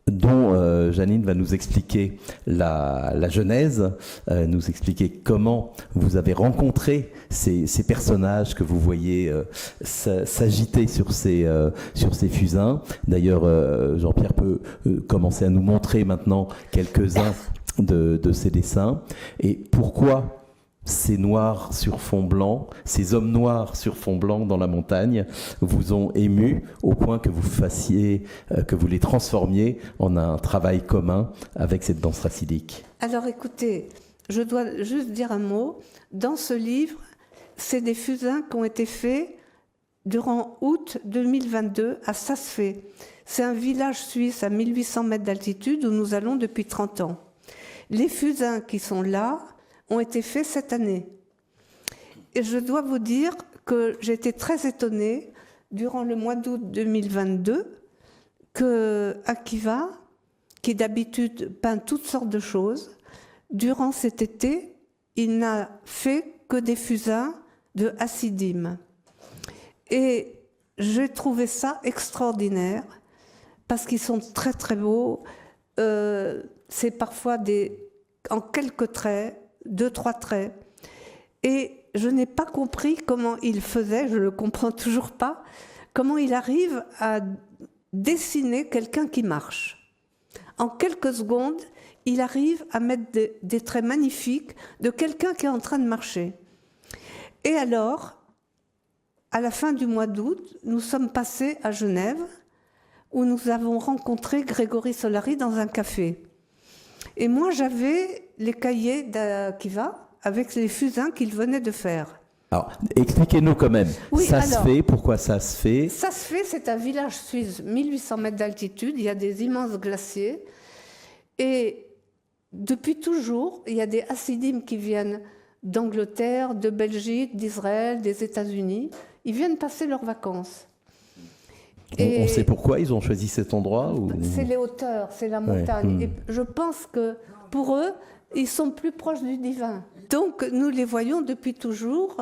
dont Janine va nous expliquer la genèse, nous expliquer comment vous avez rencontré ces personnages que vous voyez s'agiter sur ces fusains. D'ailleurs, Jean-Pierre peut commencer à nous montrer maintenant quelques-uns de ces dessins. Et pourquoi ces noirs sur fond blanc, ces hommes noirs sur fond blanc dans la montagne vous ont ému au point que vous les transformiez en un travail commun avec cette danse racidique? Alors écoutez, je dois juste dire un mot. Dans ce livre, c'est des fusains qui ont été faits durant août 2022 à Saas-Fee. C'est un village suisse à 1800 mètres d'altitude où nous allons depuis 30 ans. Les fusains qui sont là ont été faits cette année. Et je dois vous dire que j'ai été très étonnée durant le mois d'août 2022 que Akiva, qui d'habitude peint toutes sortes de choses, durant cet été, il n'a fait que des fusains de Hasidim. Et j'ai trouvé ça extraordinaire parce qu'ils sont très très beaux. C'est parfois en quelques traits, 2-3 traits. Et je n'ai pas compris comment il faisait, je ne le comprends toujours pas, comment il arrive à dessiner quelqu'un qui marche. En quelques secondes, il arrive à mettre des traits magnifiques de quelqu'un qui est en train de marcher. Et alors, à la fin du mois d'août, nous sommes passés à Genève, où nous avons rencontré Grégory Solari dans un café. Et moi, j'avais les cahiers d'Akiva avec les fusains qu'il venait de faire. Alors, expliquez-nous quand même. Oui, Saas-Fee, pourquoi Saas-Fee? Saas-Fee, c'est un village suisse, 1800 mètres d'altitude. Il y a des immenses glaciers. Et depuis toujours, il y a des Hasidim qui viennent d'Angleterre, de Belgique, d'Israël, des États-Unis. Ils viennent passer leurs vacances. On sait pourquoi ils ont choisi cet endroit ou... C'est les hauteurs, c'est la montagne. Et je pense que pour eux, ils sont plus proches du divin. Donc nous les voyons depuis toujours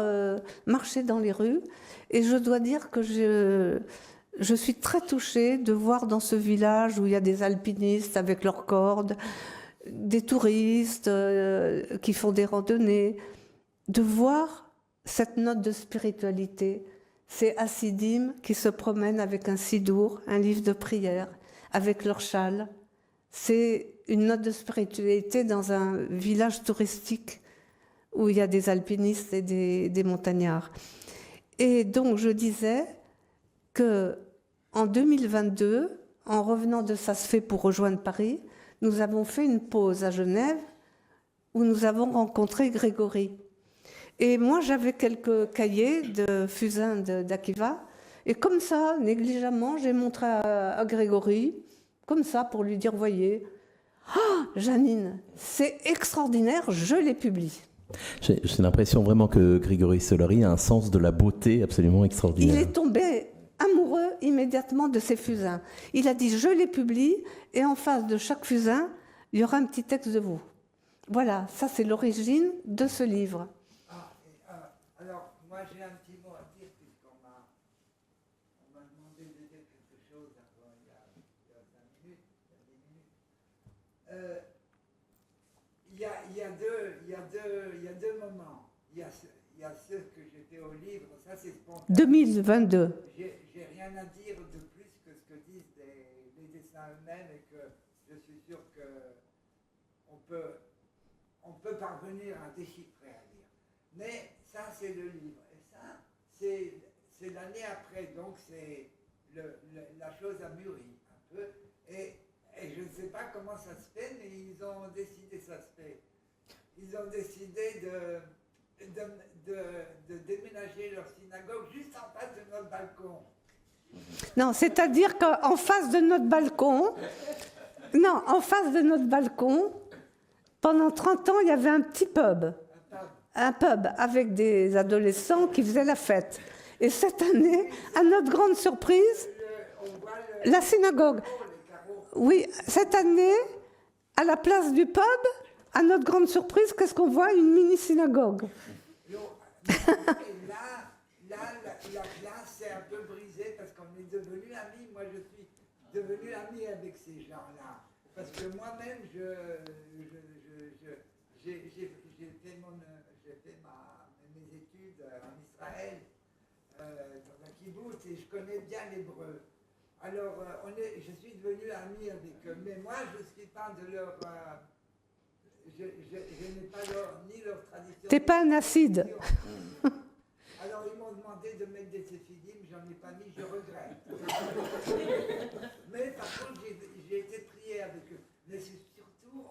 marcher dans les rues. Et je dois dire que je suis très touchée de voir dans ce village où il y a des alpinistes avec leurs cordes, des touristes qui font des randonnées, de voir cette note de spiritualité. Ces hassidim qui se promènent avec un sidour, un livre de prière, avec leur châle. C'est une note de spiritualité dans un village touristique où il y a des alpinistes et des montagnards. Et donc je disais qu'en 2022, en revenant de Saas-Fee pour rejoindre Paris, nous avons fait une pause à Genève où nous avons rencontré Grégory. Et moi, j'avais quelques cahiers de fusain d'Akiva. Et comme ça, négligemment, j'ai montré à Grégory, comme ça, pour lui dire, voyez, Janine, c'est extraordinaire, je les publie. J'ai l'impression vraiment que Grégory Solary a un sens de la beauté absolument extraordinaire. Il est tombé amoureux immédiatement de ces fusains. Il a dit, je les publie, et en face de chaque fusain, il y aura un petit texte de vous. Voilà, ça c'est l'origine de ce livre. Alors, moi j'ai un petit mot à dire, puisqu'on m'a demandé de dire quelque chose avant, il y a 5 minutes, il y a 10 minutes. Il y a deux moments. Il y a ce que j'étais au livre, ça c'est spontané. 2022. J'ai rien à dire de plus que ce que disent les dessins eux-mêmes et que je suis sûr qu'on peut parvenir à déchiffrer, à lire. Mais ça, c'est le livre. Et ça, c'est l'année après. Donc, c'est la chose a mûri un peu. Et je ne sais pas comment ça se fait, mais ils ont décidé, ça se fait. Ils ont décidé de déménager leur synagogue juste en face de notre balcon. Non, c'est-à-dire qu'en face de notre balcon, pendant 30 ans, il y avait un petit pub. Un pub avec des adolescents qui faisaient la fête. Et cette année, à notre grande surprise, la synagogue. Oui, cette année, à la place du pub, à notre grande surprise, qu'est-ce qu'on voit? Une mini-synagogue. Là, la classe s'est un peu brisée parce qu'on est devenus amis. Moi, je suis devenu ami avec ces gens-là. Parce que moi-même, j'ai fait mes études en Israël, dans un kibbutz, et je connais bien l'hébreu. Alors, je suis devenu ami avec eux. Mais moi, je ne suis pas de leur... je n'ai pas ni leur tradition... T'es pas un acide. Alors, ils m'ont demandé de mettre des téphilim, j'en ai pas mis, je regrette. Mais par contre, j'ai été prié avec eux. Mais surtout,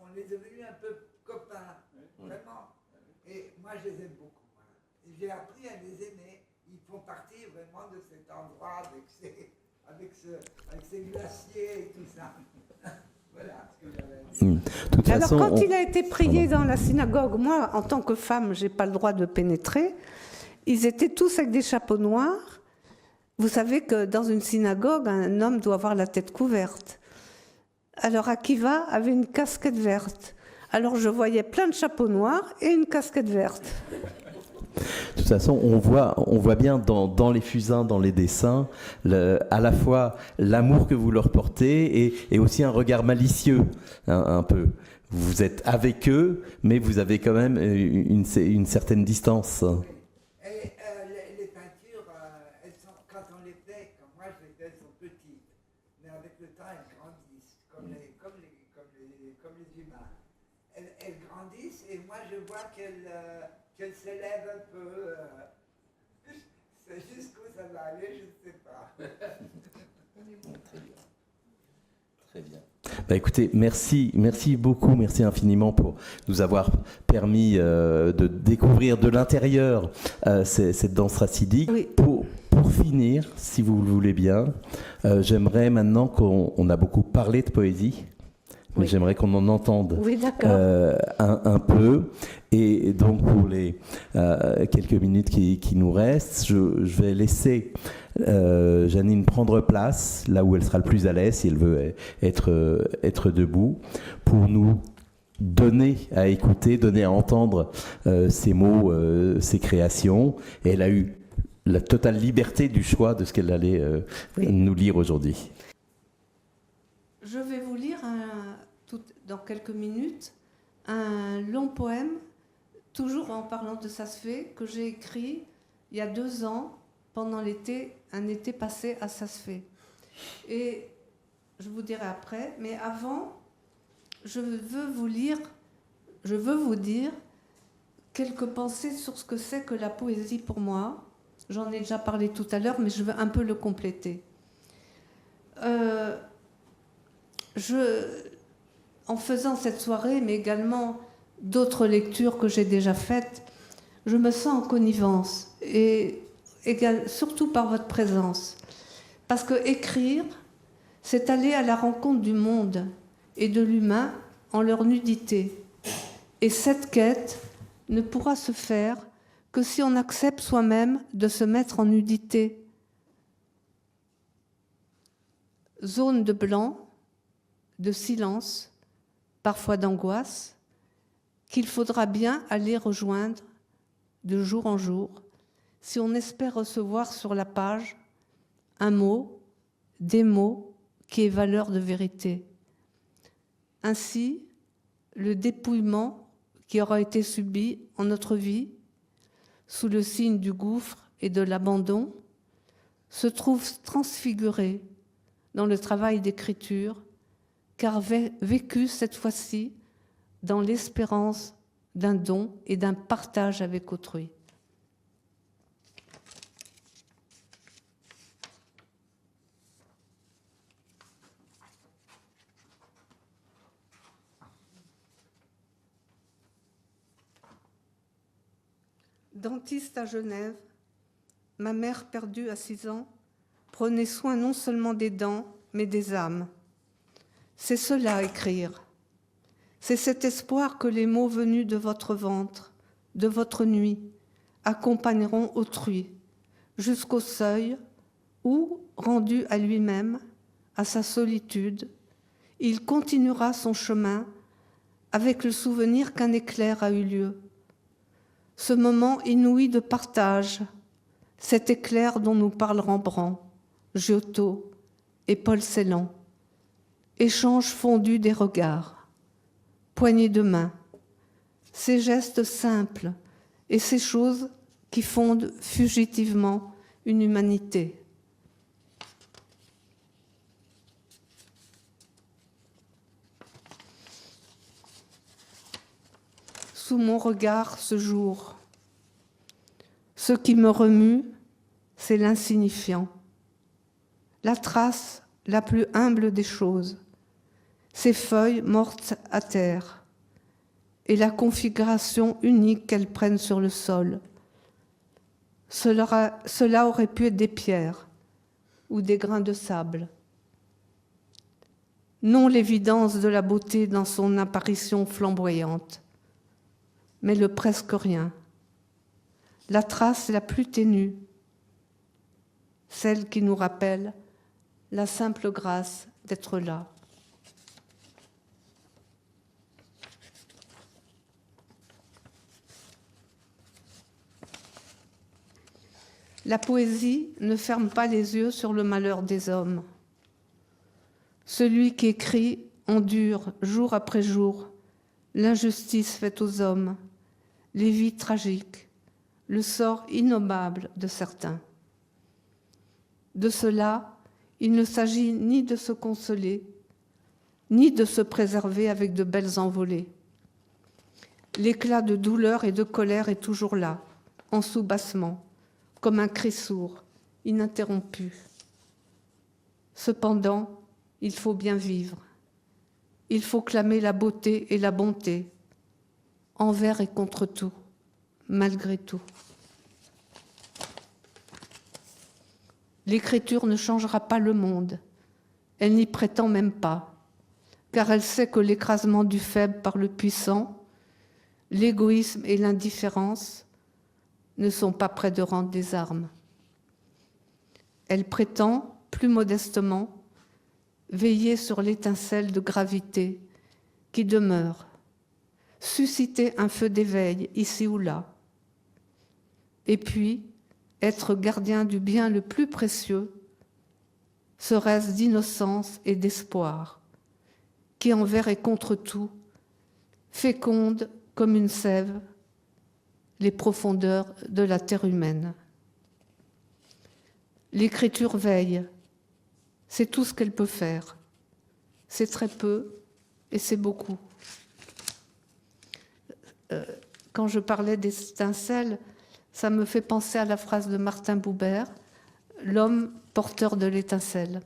on est devenus un peu copains, vraiment. Et moi, je les aime beaucoup. J'ai appris à les aimer. Ils font partie vraiment de cet endroit avec ces glaciers et tout ça. Voilà ce que j'avais dit. Alors, quand il a été prié dans la synagogue, moi, en tant que femme, je n'ai pas le droit de pénétrer. Ils étaient tous avec des chapeaux noirs. Vous savez que dans une synagogue, un homme doit avoir la tête couverte. Alors Akiva avait une casquette verte. Alors je voyais plein de chapeaux noirs et une casquette verte. De toute façon, on voit bien dans les fusains, dans les dessins, à la fois l'amour que vous leur portez et aussi un regard malicieux, un peu. Vous êtes avec eux, mais vous avez quand même une certaine distance. Et les peintures, elles sont, quand on les fait, comme moi je les fais, elles sont petites. Mais avec le temps, elles grandissent, comme les humains. Elles grandissent et moi je vois qu'elles s'élèvent un peu. C'est jusqu'où ça va aller, je ne sais pas. Très bien. Bah écoutez, merci beaucoup, merci infiniment pour nous avoir permis de découvrir de l'intérieur cette danse racidique. Oui. Pour finir, si vous le voulez bien, j'aimerais maintenant qu'on a beaucoup parlé de poésie. mais Oui. j'aimerais qu'on en entende Oui, d'accord. un peu. Et donc, pour les quelques minutes qui nous restent, je vais laisser Janine prendre place là où elle sera le plus à l'aise, si elle veut être debout, pour nous donner à écouter, donner à entendre ces mots, ces créations. Et elle a eu la totale liberté du choix de ce qu'elle allait nous lire aujourd'hui. Je vais vous lire dans quelques minutes un long poème, toujours en parlant de Ça se fait, que j'ai écrit il y a 2 ans, pendant l'été, un été passé à Ça se fait. Et je vous dirai après, mais avant, je veux vous dire quelques pensées sur ce que c'est que la poésie pour moi. J'en ai déjà parlé tout à l'heure, mais je veux un peu le compléter. En faisant cette soirée, mais également d'autres lectures que j'ai déjà faites, je me sens en connivence, et surtout par votre présence. Parce que écrire, c'est aller à la rencontre du monde et de l'humain en leur nudité. Et cette quête ne pourra se faire que si on accepte soi-même de se mettre en nudité. Zone de blanc, de silence, parfois d'angoisse, qu'il faudra bien aller rejoindre de jour en jour, si on espère recevoir sur la page un mot, des mots qui aient valeur de vérité. Ainsi, le dépouillement qui aura été subi en notre vie, sous le signe du gouffre et de l'abandon, se trouve transfiguré dans le travail d'écriture, car vécu cette fois-ci dans l'espérance d'un don et d'un partage avec autrui. Dentiste à Genève, ma mère perdue à 6 ans prenait soin non seulement des dents, mais des âmes. C'est cela, écrire. C'est cet espoir que les mots venus de votre ventre, de votre nuit, accompagneront autrui, jusqu'au seuil où, rendu à lui-même, à sa solitude, il continuera son chemin avec le souvenir qu'un éclair a eu lieu. Ce moment inouï de partage, cet éclair dont nous parlent Rembrandt, Giotto et Paul Celan. Échange fondu des regards, poignée de main, ces gestes simples et ces choses qui fondent fugitivement une humanité. Sous mon regard ce jour, ce qui me remue, c'est l'insignifiant, la trace la plus humble des choses, ces feuilles mortes à terre et la configuration unique qu'elles prennent sur le sol. Cela aurait pu être des pierres ou des grains de sable. Non l'évidence de la beauté dans son apparition flamboyante, mais le presque rien, la trace la plus ténue, celle qui nous rappelle la simple grâce d'être là. La poésie ne ferme pas les yeux sur le malheur des hommes. Celui qui écrit endure jour après jour l'injustice faite aux hommes, les vies tragiques, le sort innommable de certains. De cela, il ne s'agit ni de se consoler, ni de se préserver avec de belles envolées. L'éclat de douleur et de colère est toujours là, en soubassement, comme un cri sourd, ininterrompu. Cependant, il faut bien vivre. Il faut clamer la beauté et la bonté, envers et contre tout, malgré tout. L'écriture ne changera pas le monde, elle n'y prétend même pas. car elle sait que l'écrasement du faible par le puissant, l'égoïsme et l'indifférence ne sont pas près de rendre des armes. Elle prétend, plus modestement, veiller sur l'étincelle de gravité qui demeure, susciter un feu d'éveil ici ou là, et puis être gardien du bien le plus précieux, serait-ce d'innocence et d'espoir, qui envers et contre tout féconde comme une sève les profondeurs de la terre humaine. L'écriture veille, c'est tout ce qu'elle peut faire. C'est très peu et c'est beaucoup. Quand je parlais d'étincelle, ça me fait penser à la phrase de Martin Buber, « L'homme porteur de l'étincelle ».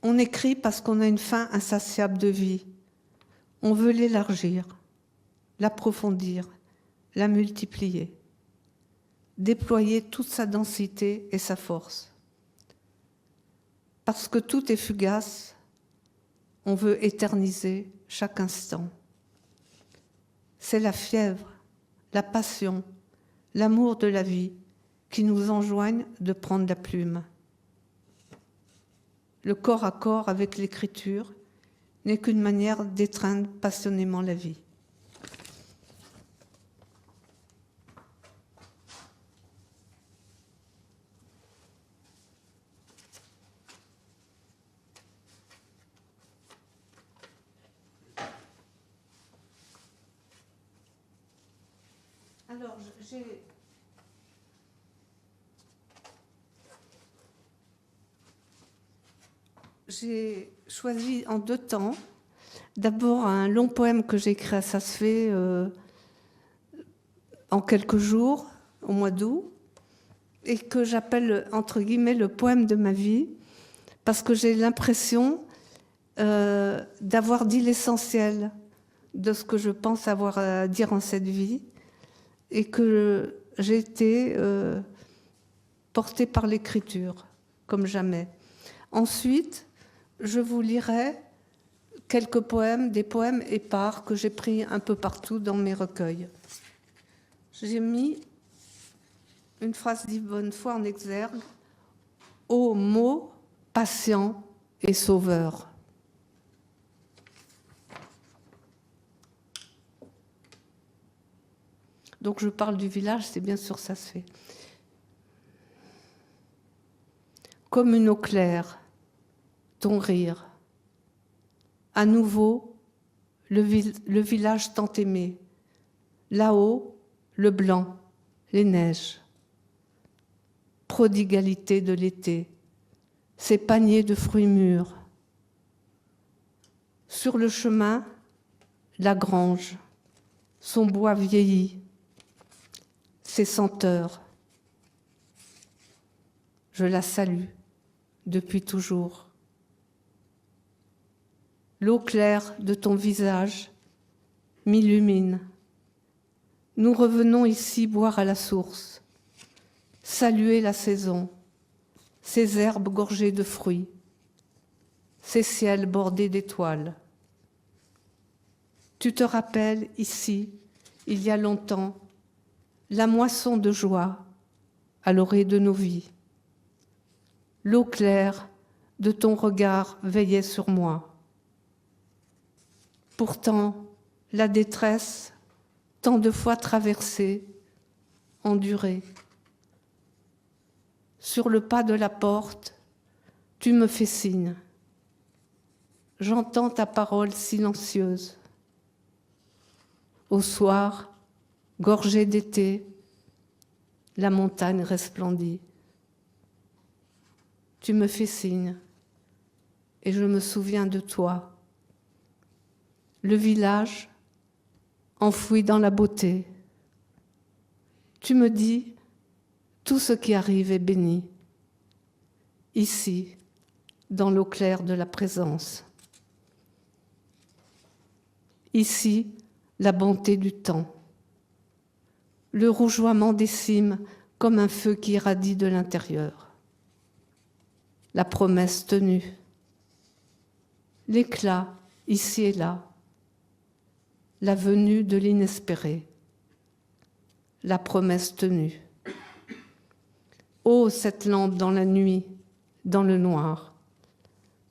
On écrit parce qu'on a une faim insatiable de vie. On veut l'élargir, l'approfondir, la multiplier, déployer toute sa densité et sa force. Parce que tout est fugace, on veut éterniser chaque instant. C'est la fièvre, la passion, l'amour de la vie qui nous enjoignent de prendre la plume. Le corps à corps avec l'écriture n'est qu'une manière d'étreindre passionnément la vie. Alors, j'ai choisi en 2 temps. D'abord, un long poème que j'ai écrit à Saas-Fee en quelques jours, au mois d'août, et que j'appelle, entre guillemets, le poème de ma vie, parce que j'ai l'impression d'avoir dit l'essentiel de ce que je pense avoir à dire en cette vie, et que j'ai été portée par l'écriture, comme jamais. Ensuite, je vous lirai quelques poèmes, des poèmes épars que j'ai pris un peu partout dans mes recueils. J'ai mis une phrase d'Yvonne Foix en exergue, « Ô mot patient et sauveur ». Donc je parle du village, c'est bien sûr Saas-Fee. Comme une eau claire, ton rire. À nouveau, le village tant aimé. Là-haut, le blanc, les neiges. Prodigalité de l'été, ses paniers de fruits mûrs. Sur le chemin, la grange, son bois vieilli, ses senteurs. Je la salue depuis toujours. L'eau claire de ton visage m'illumine. Nous revenons ici boire à la source, saluer la saison, ces herbes gorgées de fruits, ces ciels bordés d'étoiles. Tu te rappelles ici, il y a longtemps, la moisson de joie à l'orée de nos vies. L'eau claire de ton regard veillait sur moi. Pourtant, la détresse, tant de fois traversée, endurée. Sur le pas de la porte, tu me fais signe. J'entends ta parole silencieuse. Au soir, gorgée d'été, la montagne resplendit. Tu me fais signe et je me souviens de toi. Le village, enfoui dans la beauté. Tu me dis, tout ce qui arrive est béni. Ici, dans l'eau claire de la présence. Ici, la bonté du temps. Le rougeoiement des cimes comme un feu qui irradie de l'intérieur. la promesse tenue. L'éclat, ici et là, la venue de l'inespéré, la promesse tenue. Oh, cette lampe dans la nuit, dans le noir.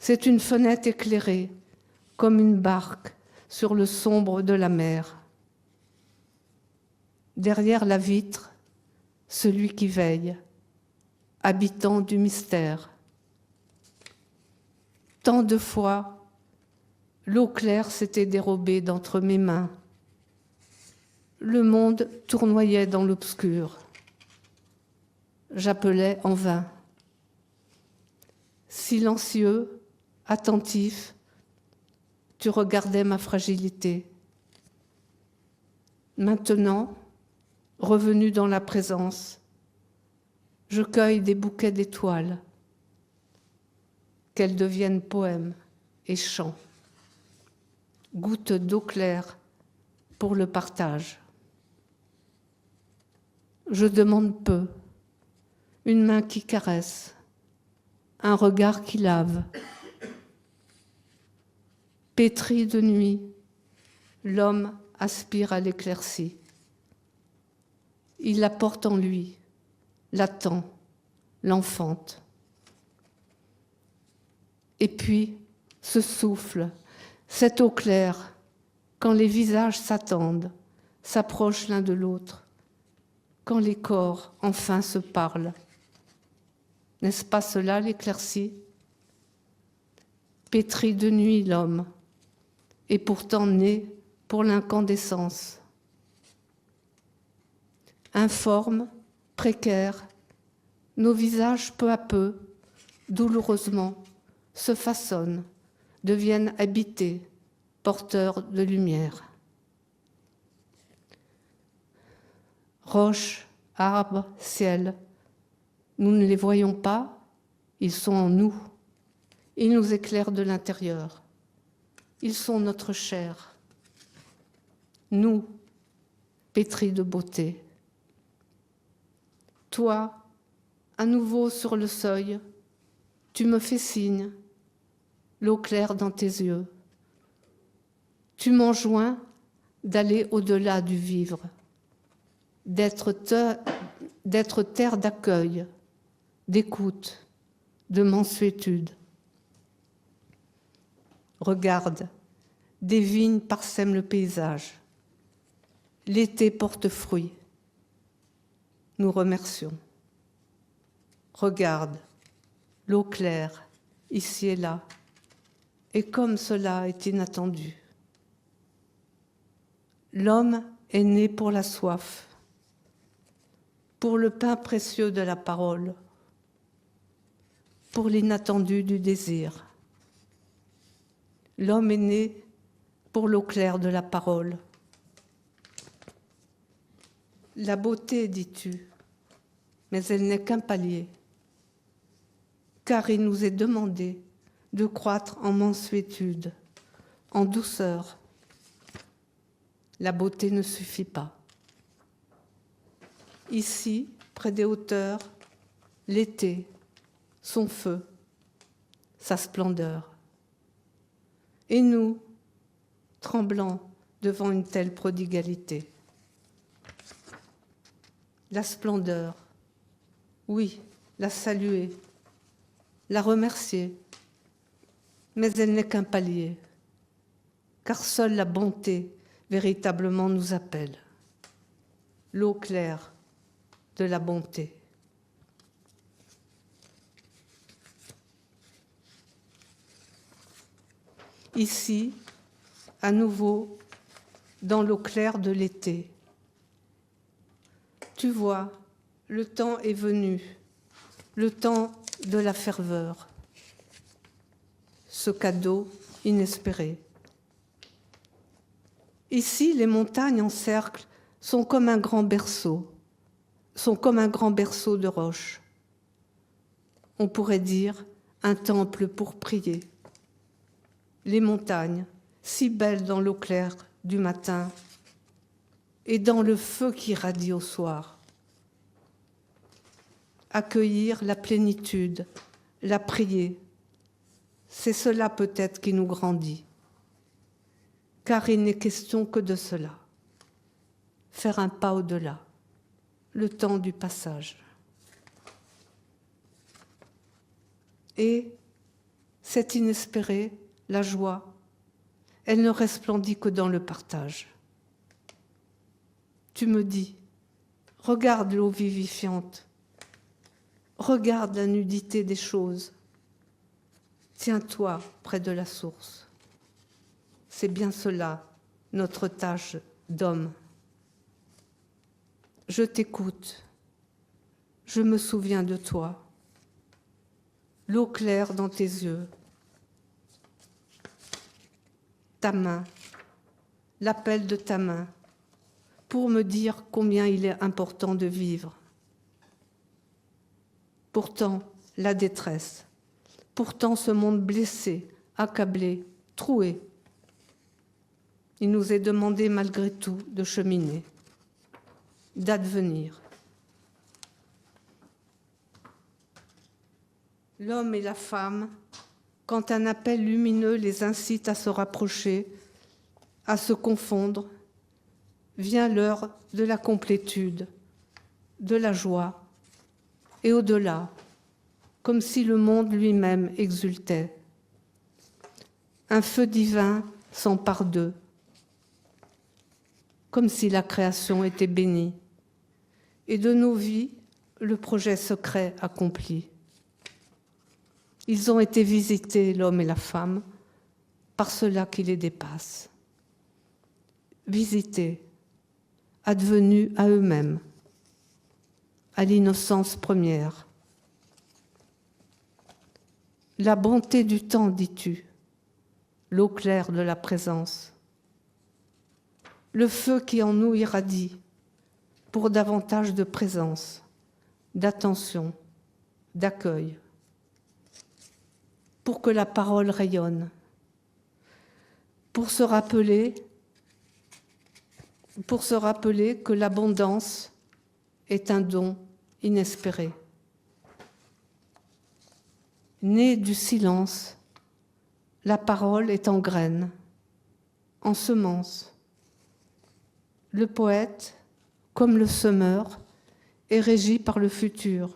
C'est une fenêtre éclairée, comme une barque sur le sombre de la mer. Derrière la vitre, celui qui veille, habitant du mystère. Tant de fois, l'eau claire s'était dérobée d'entre mes mains. Le monde tournoyait dans l'obscur. J'appelais en vain. Silencieux, attentif, tu regardais ma fragilité. Maintenant, revenu dans la présence, je cueille des bouquets d'étoiles, qu'elles deviennent poèmes et chants, gouttes d'eau claire pour le partage. Je demande peu, une main qui caresse, un regard qui lave. Pétri de nuit, l'homme aspire à l'éclaircie. Il la porte en lui, l'attend, l'enfante. Et puis, ce souffle, cette eau claire, quand les visages s'attendent, s'approchent l'un de l'autre, quand les corps enfin se parlent. N'est-ce pas cela l'éclaircie? Pétri de nuit l'homme, et pourtant né pour l'incandescence. Informes, précaires, nos visages peu à peu, douloureusement, se façonnent, deviennent habités, porteurs de lumière. Roches, arbres, ciel, nous ne les voyons pas, ils sont en nous. Ils nous éclairent de l'intérieur. Ils sont notre chair. Nous, pétris de beauté. Toi, à nouveau sur le seuil, tu me fais signe, l'eau claire dans tes yeux. Tu m'enjoins d'aller au-delà du vivre, d'être terre d'accueil, d'écoute, de mansuétude. Regarde, des vignes parsèment le paysage. L'été porte fruit. Nous remercions. Regarde, l'eau claire, ici et là. Et comme cela est inattendu. L'homme est né pour la soif, pour le pain précieux de la parole, pour l'inattendu du désir. L'homme est né pour l'eau claire de la parole. La beauté, dis-tu, mais elle n'est qu'un palier, car il nous est demandé de croître en mansuétude, en douceur. La beauté ne suffit pas. Ici, près des hauteurs, l'été, son feu, sa splendeur. Et nous, tremblants devant une telle prodigalité. La splendeur, oui, la saluer, la remercier, mais elle n'est qu'un palier, car seule la bonté véritablement nous appelle. L'eau claire de la bonté. Ici, à nouveau, dans l'eau claire de l'été. Tu vois, le temps est venu, le temps de la ferveur. Ce cadeau inespéré. Ici, les montagnes en cercle sont comme un grand berceau, de roches. On pourrait dire un temple pour prier. Les montagnes, si belles dans l'eau claire du matin et dans le feu qui radie au soir. Accueillir la plénitude, la prier. C'est cela peut-être qui nous grandit. Car il n'est question que de cela. Faire un pas au-delà, le temps du passage. Et c'est inespéré, la joie, elle ne resplendit que dans le partage. Tu me dis, regarde l'eau vivifiante, regarde la nudité des choses, tiens-toi près de la source. C'est bien cela, notre tâche d'homme. Je t'écoute, je me souviens de toi, l'eau claire dans tes yeux, ta main, l'appel de ta main, pour me dire combien il est important de vivre. Pourtant, la détresse, pourtant ce monde blessé, accablé, troué, il nous est demandé malgré tout de cheminer, d'advenir. L'homme et la femme, quand un appel lumineux les incite à se rapprocher, à se confondre, vient l'heure de la complétude, de la joie, et au-delà, comme si le monde lui-même exultait. Un feu divin s'empare d'eux, comme si la création était bénie, et de nos vies, le projet secret accompli. Ils ont été visités, l'homme et la femme, par cela qui les dépasse. Visités, advenus à eux-mêmes, à l'innocence première. La bonté du temps, dis-tu, l'eau claire de la présence, le feu qui en nous irradie pour davantage de présence, d'attention, d'accueil, pour que la parole rayonne, pour se rappeler que l'abondance est un don inespéré. Née du silence, la parole est en graine, en semence. Le poète, comme le semeur, est régi par le futur.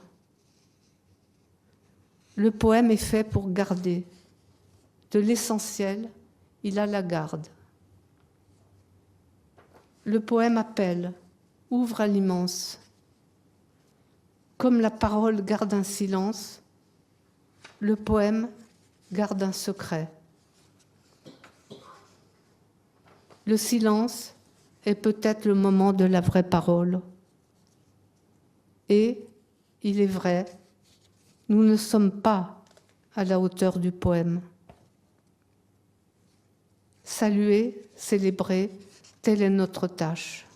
Le poème est fait pour garder. De l'essentiel, il a la garde. Le poème appelle, ouvre à l'immense. Comme la parole garde un silence, le poème garde un secret. Le silence est peut-être le moment de la vraie parole. Et, il est vrai, nous ne sommes pas à la hauteur du poème. Saluer, célébrer, telle est notre tâche.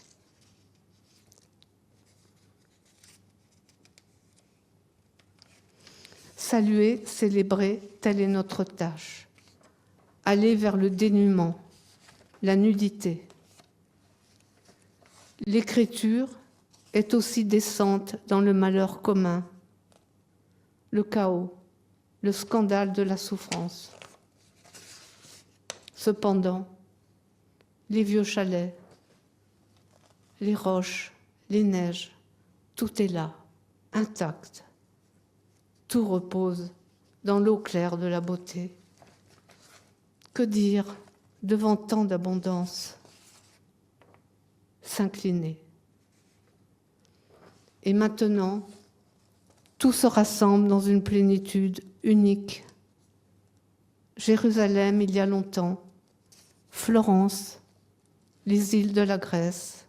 Saluer, célébrer, telle est notre tâche. Aller vers le dénuement, la nudité. L'écriture est aussi descente dans le malheur commun, le chaos, le scandale de la souffrance. Cependant, les vieux chalets, les roches, les neiges, tout est là, intact. Tout repose dans l'eau claire de la beauté. Que dire devant tant d'abondance? S'incliner. Et maintenant, tout se rassemble dans une plénitude unique. Jérusalem, il y a longtemps, Florence, les îles de la Grèce.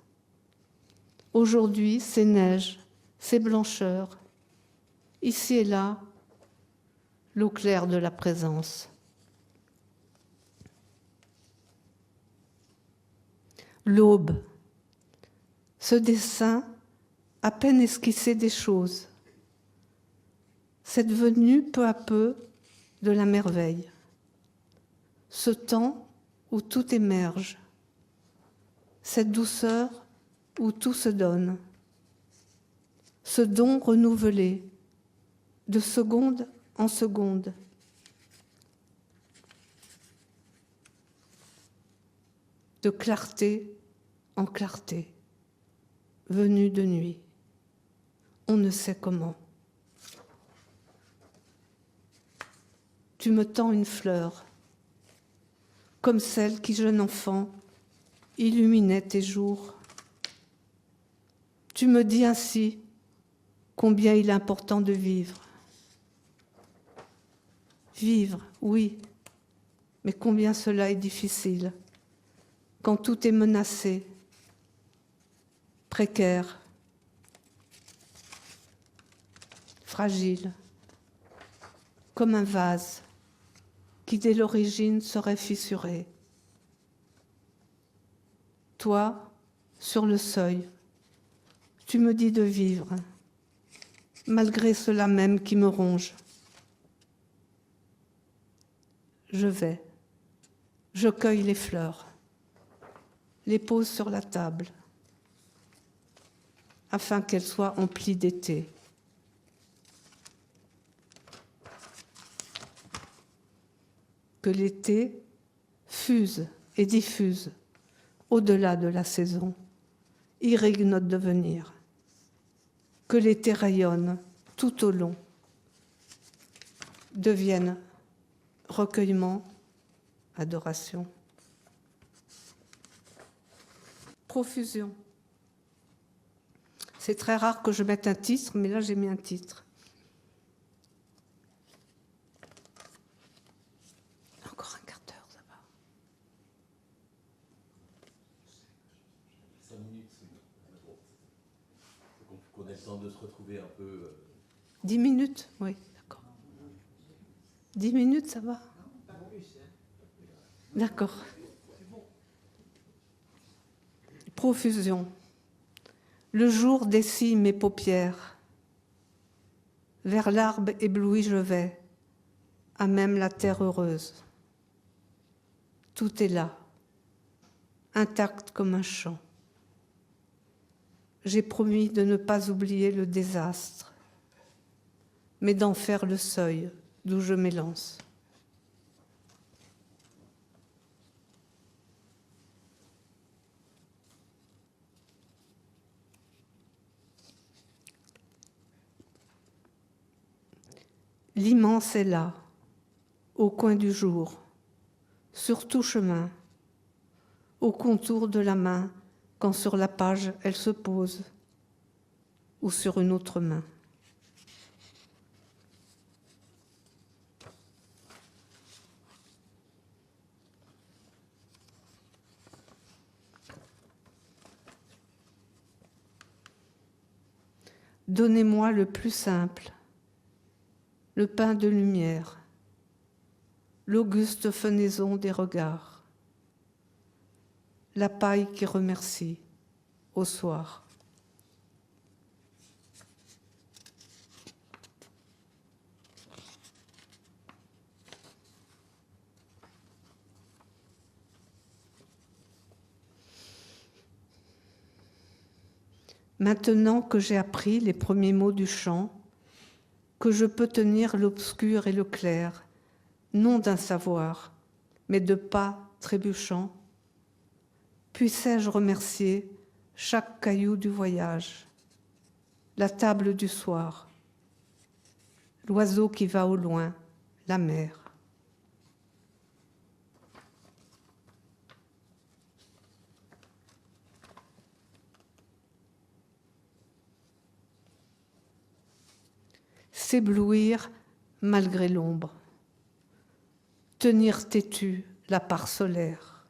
Aujourd'hui, ces neiges, ces blancheurs, ici et là, l'eau claire de la présence. L'aube, ce dessin, à peine esquissé des choses. Cette venue peu à peu de la merveille. Ce temps où tout émerge. Cette douceur où tout se donne. Ce don renouvelé, de seconde en secondes. De clarté en clarté, venue de nuit. On ne sait comment. Tu me tends une fleur, comme celle qui, jeune enfant, illuminait tes jours. Tu me dis ainsi combien il est important de vivre. Vivre, oui, mais combien cela est difficile quand tout est menacé, précaire, fragile, comme un vase qui dès l'origine serait fissuré. Toi, sur le seuil, tu me dis de vivre, malgré cela même qui me ronge. Je vais, je cueille les fleurs, les pose sur la table, afin qu'elles soient emplies d'été. Que l'été fuse et diffuse au-delà de la saison, irrigue notre devenir. Que l'été rayonne tout au long, devienne recueillement, adoration. Profusion. C'est très rare que je mette un titre, mais là j'ai mis un titre. Encore un quart d'heure, ça va. 5 minutes, c'est qu'on ait le temps de se retrouver un peu. 10 minutes, oui, d'accord. 10 minutes, ça va? D'accord. Profusion. Le jour dessille mes paupières. Vers l'arbre ébloui je vais, à même la terre heureuse. Tout est là, intact comme un champ. J'ai promis de ne pas oublier le désastre, mais d'en faire le seuil d'où je m'élance. L'immense est là, au coin du jour, sur tout chemin, au contour de la main, quand sur la page elle se pose, ou sur une autre main. Donnez-moi le plus simple, le pain de lumière, l'auguste fenaison des regards, la paille qui remercie au soir. Maintenant que j'ai appris les premiers mots du chant, que je peux tenir l'obscur et le clair, non d'un savoir, mais de pas trébuchant, puissais-je remercier chaque caillou du voyage, la table du soir, l'oiseau qui va au loin, la mer. S'éblouir malgré l'ombre, tenir têtu la part solaire.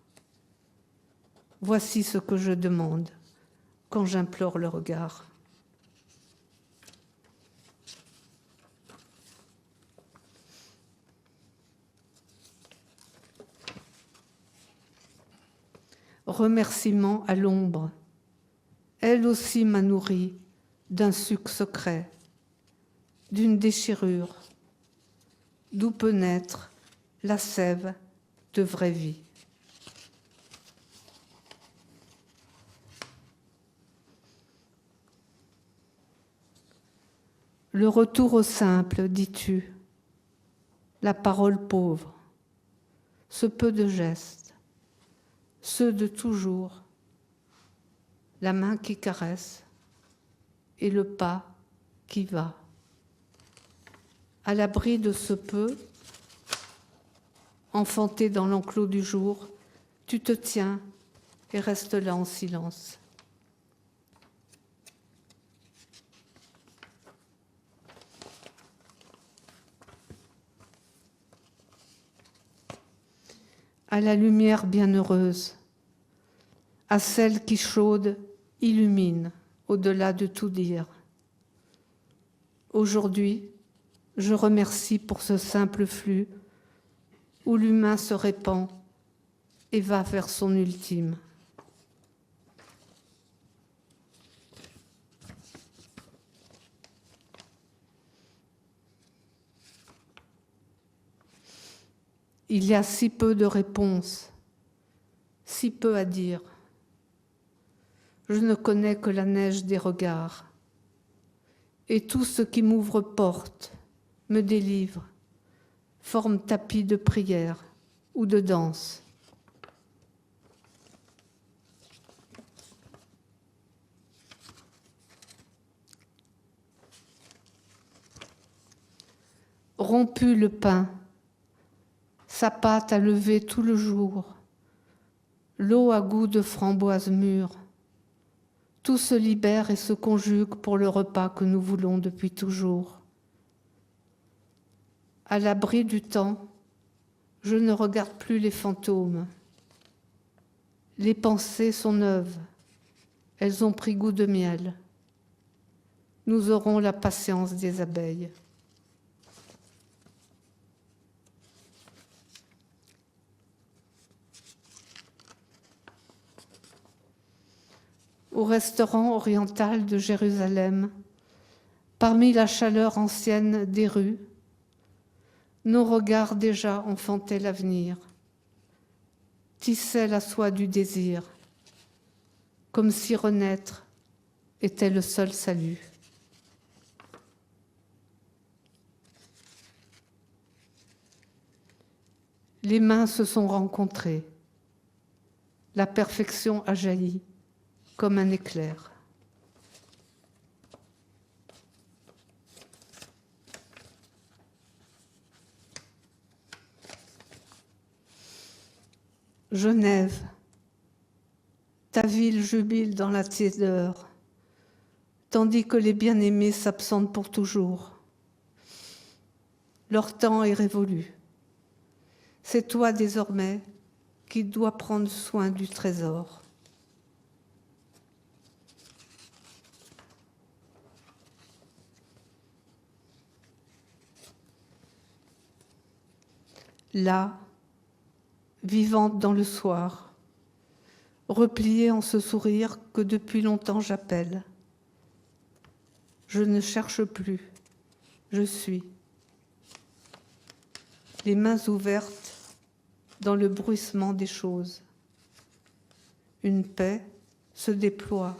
Voici ce que je demande quand j'implore le regard. Remerciement à l'ombre, elle aussi m'a nourri d'un suc secret, d'une déchirure, d'où peut naître la sève de vraie vie. Le retour au simple, dis-tu, la parole pauvre, ce peu de gestes, ceux de toujours, la main qui caresse et le pas qui va. À l'abri de ce peu, enfanté dans l'enclos du jour, tu te tiens et restes là en silence. À la lumière bienheureuse, à celle qui chaude illumine au-delà de tout dire. Aujourd'hui, je remercie pour ce simple flux où l'humain se répand et va vers son ultime. Il y a si peu de réponses, si peu à dire. Je ne connais que la neige des regards. Et tout ce qui m'ouvre porte, me délivre, forme tapis de prière ou de danse. Rompu le pain, sa pâte à lever tout le jour, l'eau à goût de framboise mûre. Tout se libère et se conjugue pour le repas que nous voulons depuis toujours. À l'abri du temps, je ne regarde plus les fantômes. Les pensées sont neuves, elles ont pris goût de miel. Nous aurons la patience des abeilles. Au restaurant oriental de Jérusalem, parmi la chaleur ancienne des rues, nos regards déjà enfantaient l'avenir, tissaient la soie du désir, comme si renaître était le seul salut. Les mains se sont rencontrées, la perfection a jailli comme un éclair. Genève, ta ville jubile dans la tiédeur, tandis que les bien-aimés s'absentent pour toujours. Leur temps est révolu. C'est toi désormais qui dois prendre soin du trésor. Là, vivante dans le soir, repliée en ce sourire que depuis longtemps j'appelle. Je ne cherche plus, je suis. Les mains ouvertes dans le bruissement des choses. Une paix se déploie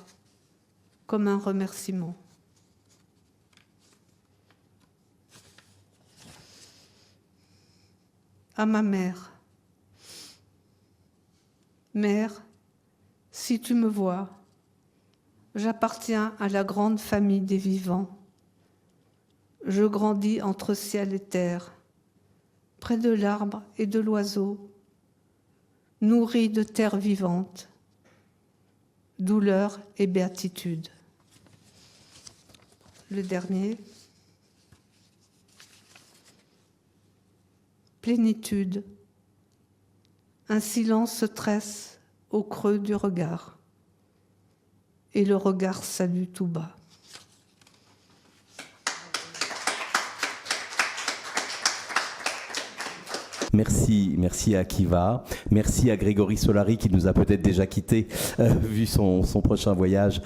comme un remerciement. À ma mère. Mère, si tu me vois, j'appartiens à la grande famille des vivants. Je grandis entre ciel et terre, près de l'arbre et de l'oiseau, nourri de terre vivante, douleur et béatitude. Le dernier. Plénitude. Un silence se tresse au creux du regard, et le regard salue tout bas. Merci à Akiva, merci à Grégory Solari qui nous a peut-être déjà quittés vu son prochain voyage.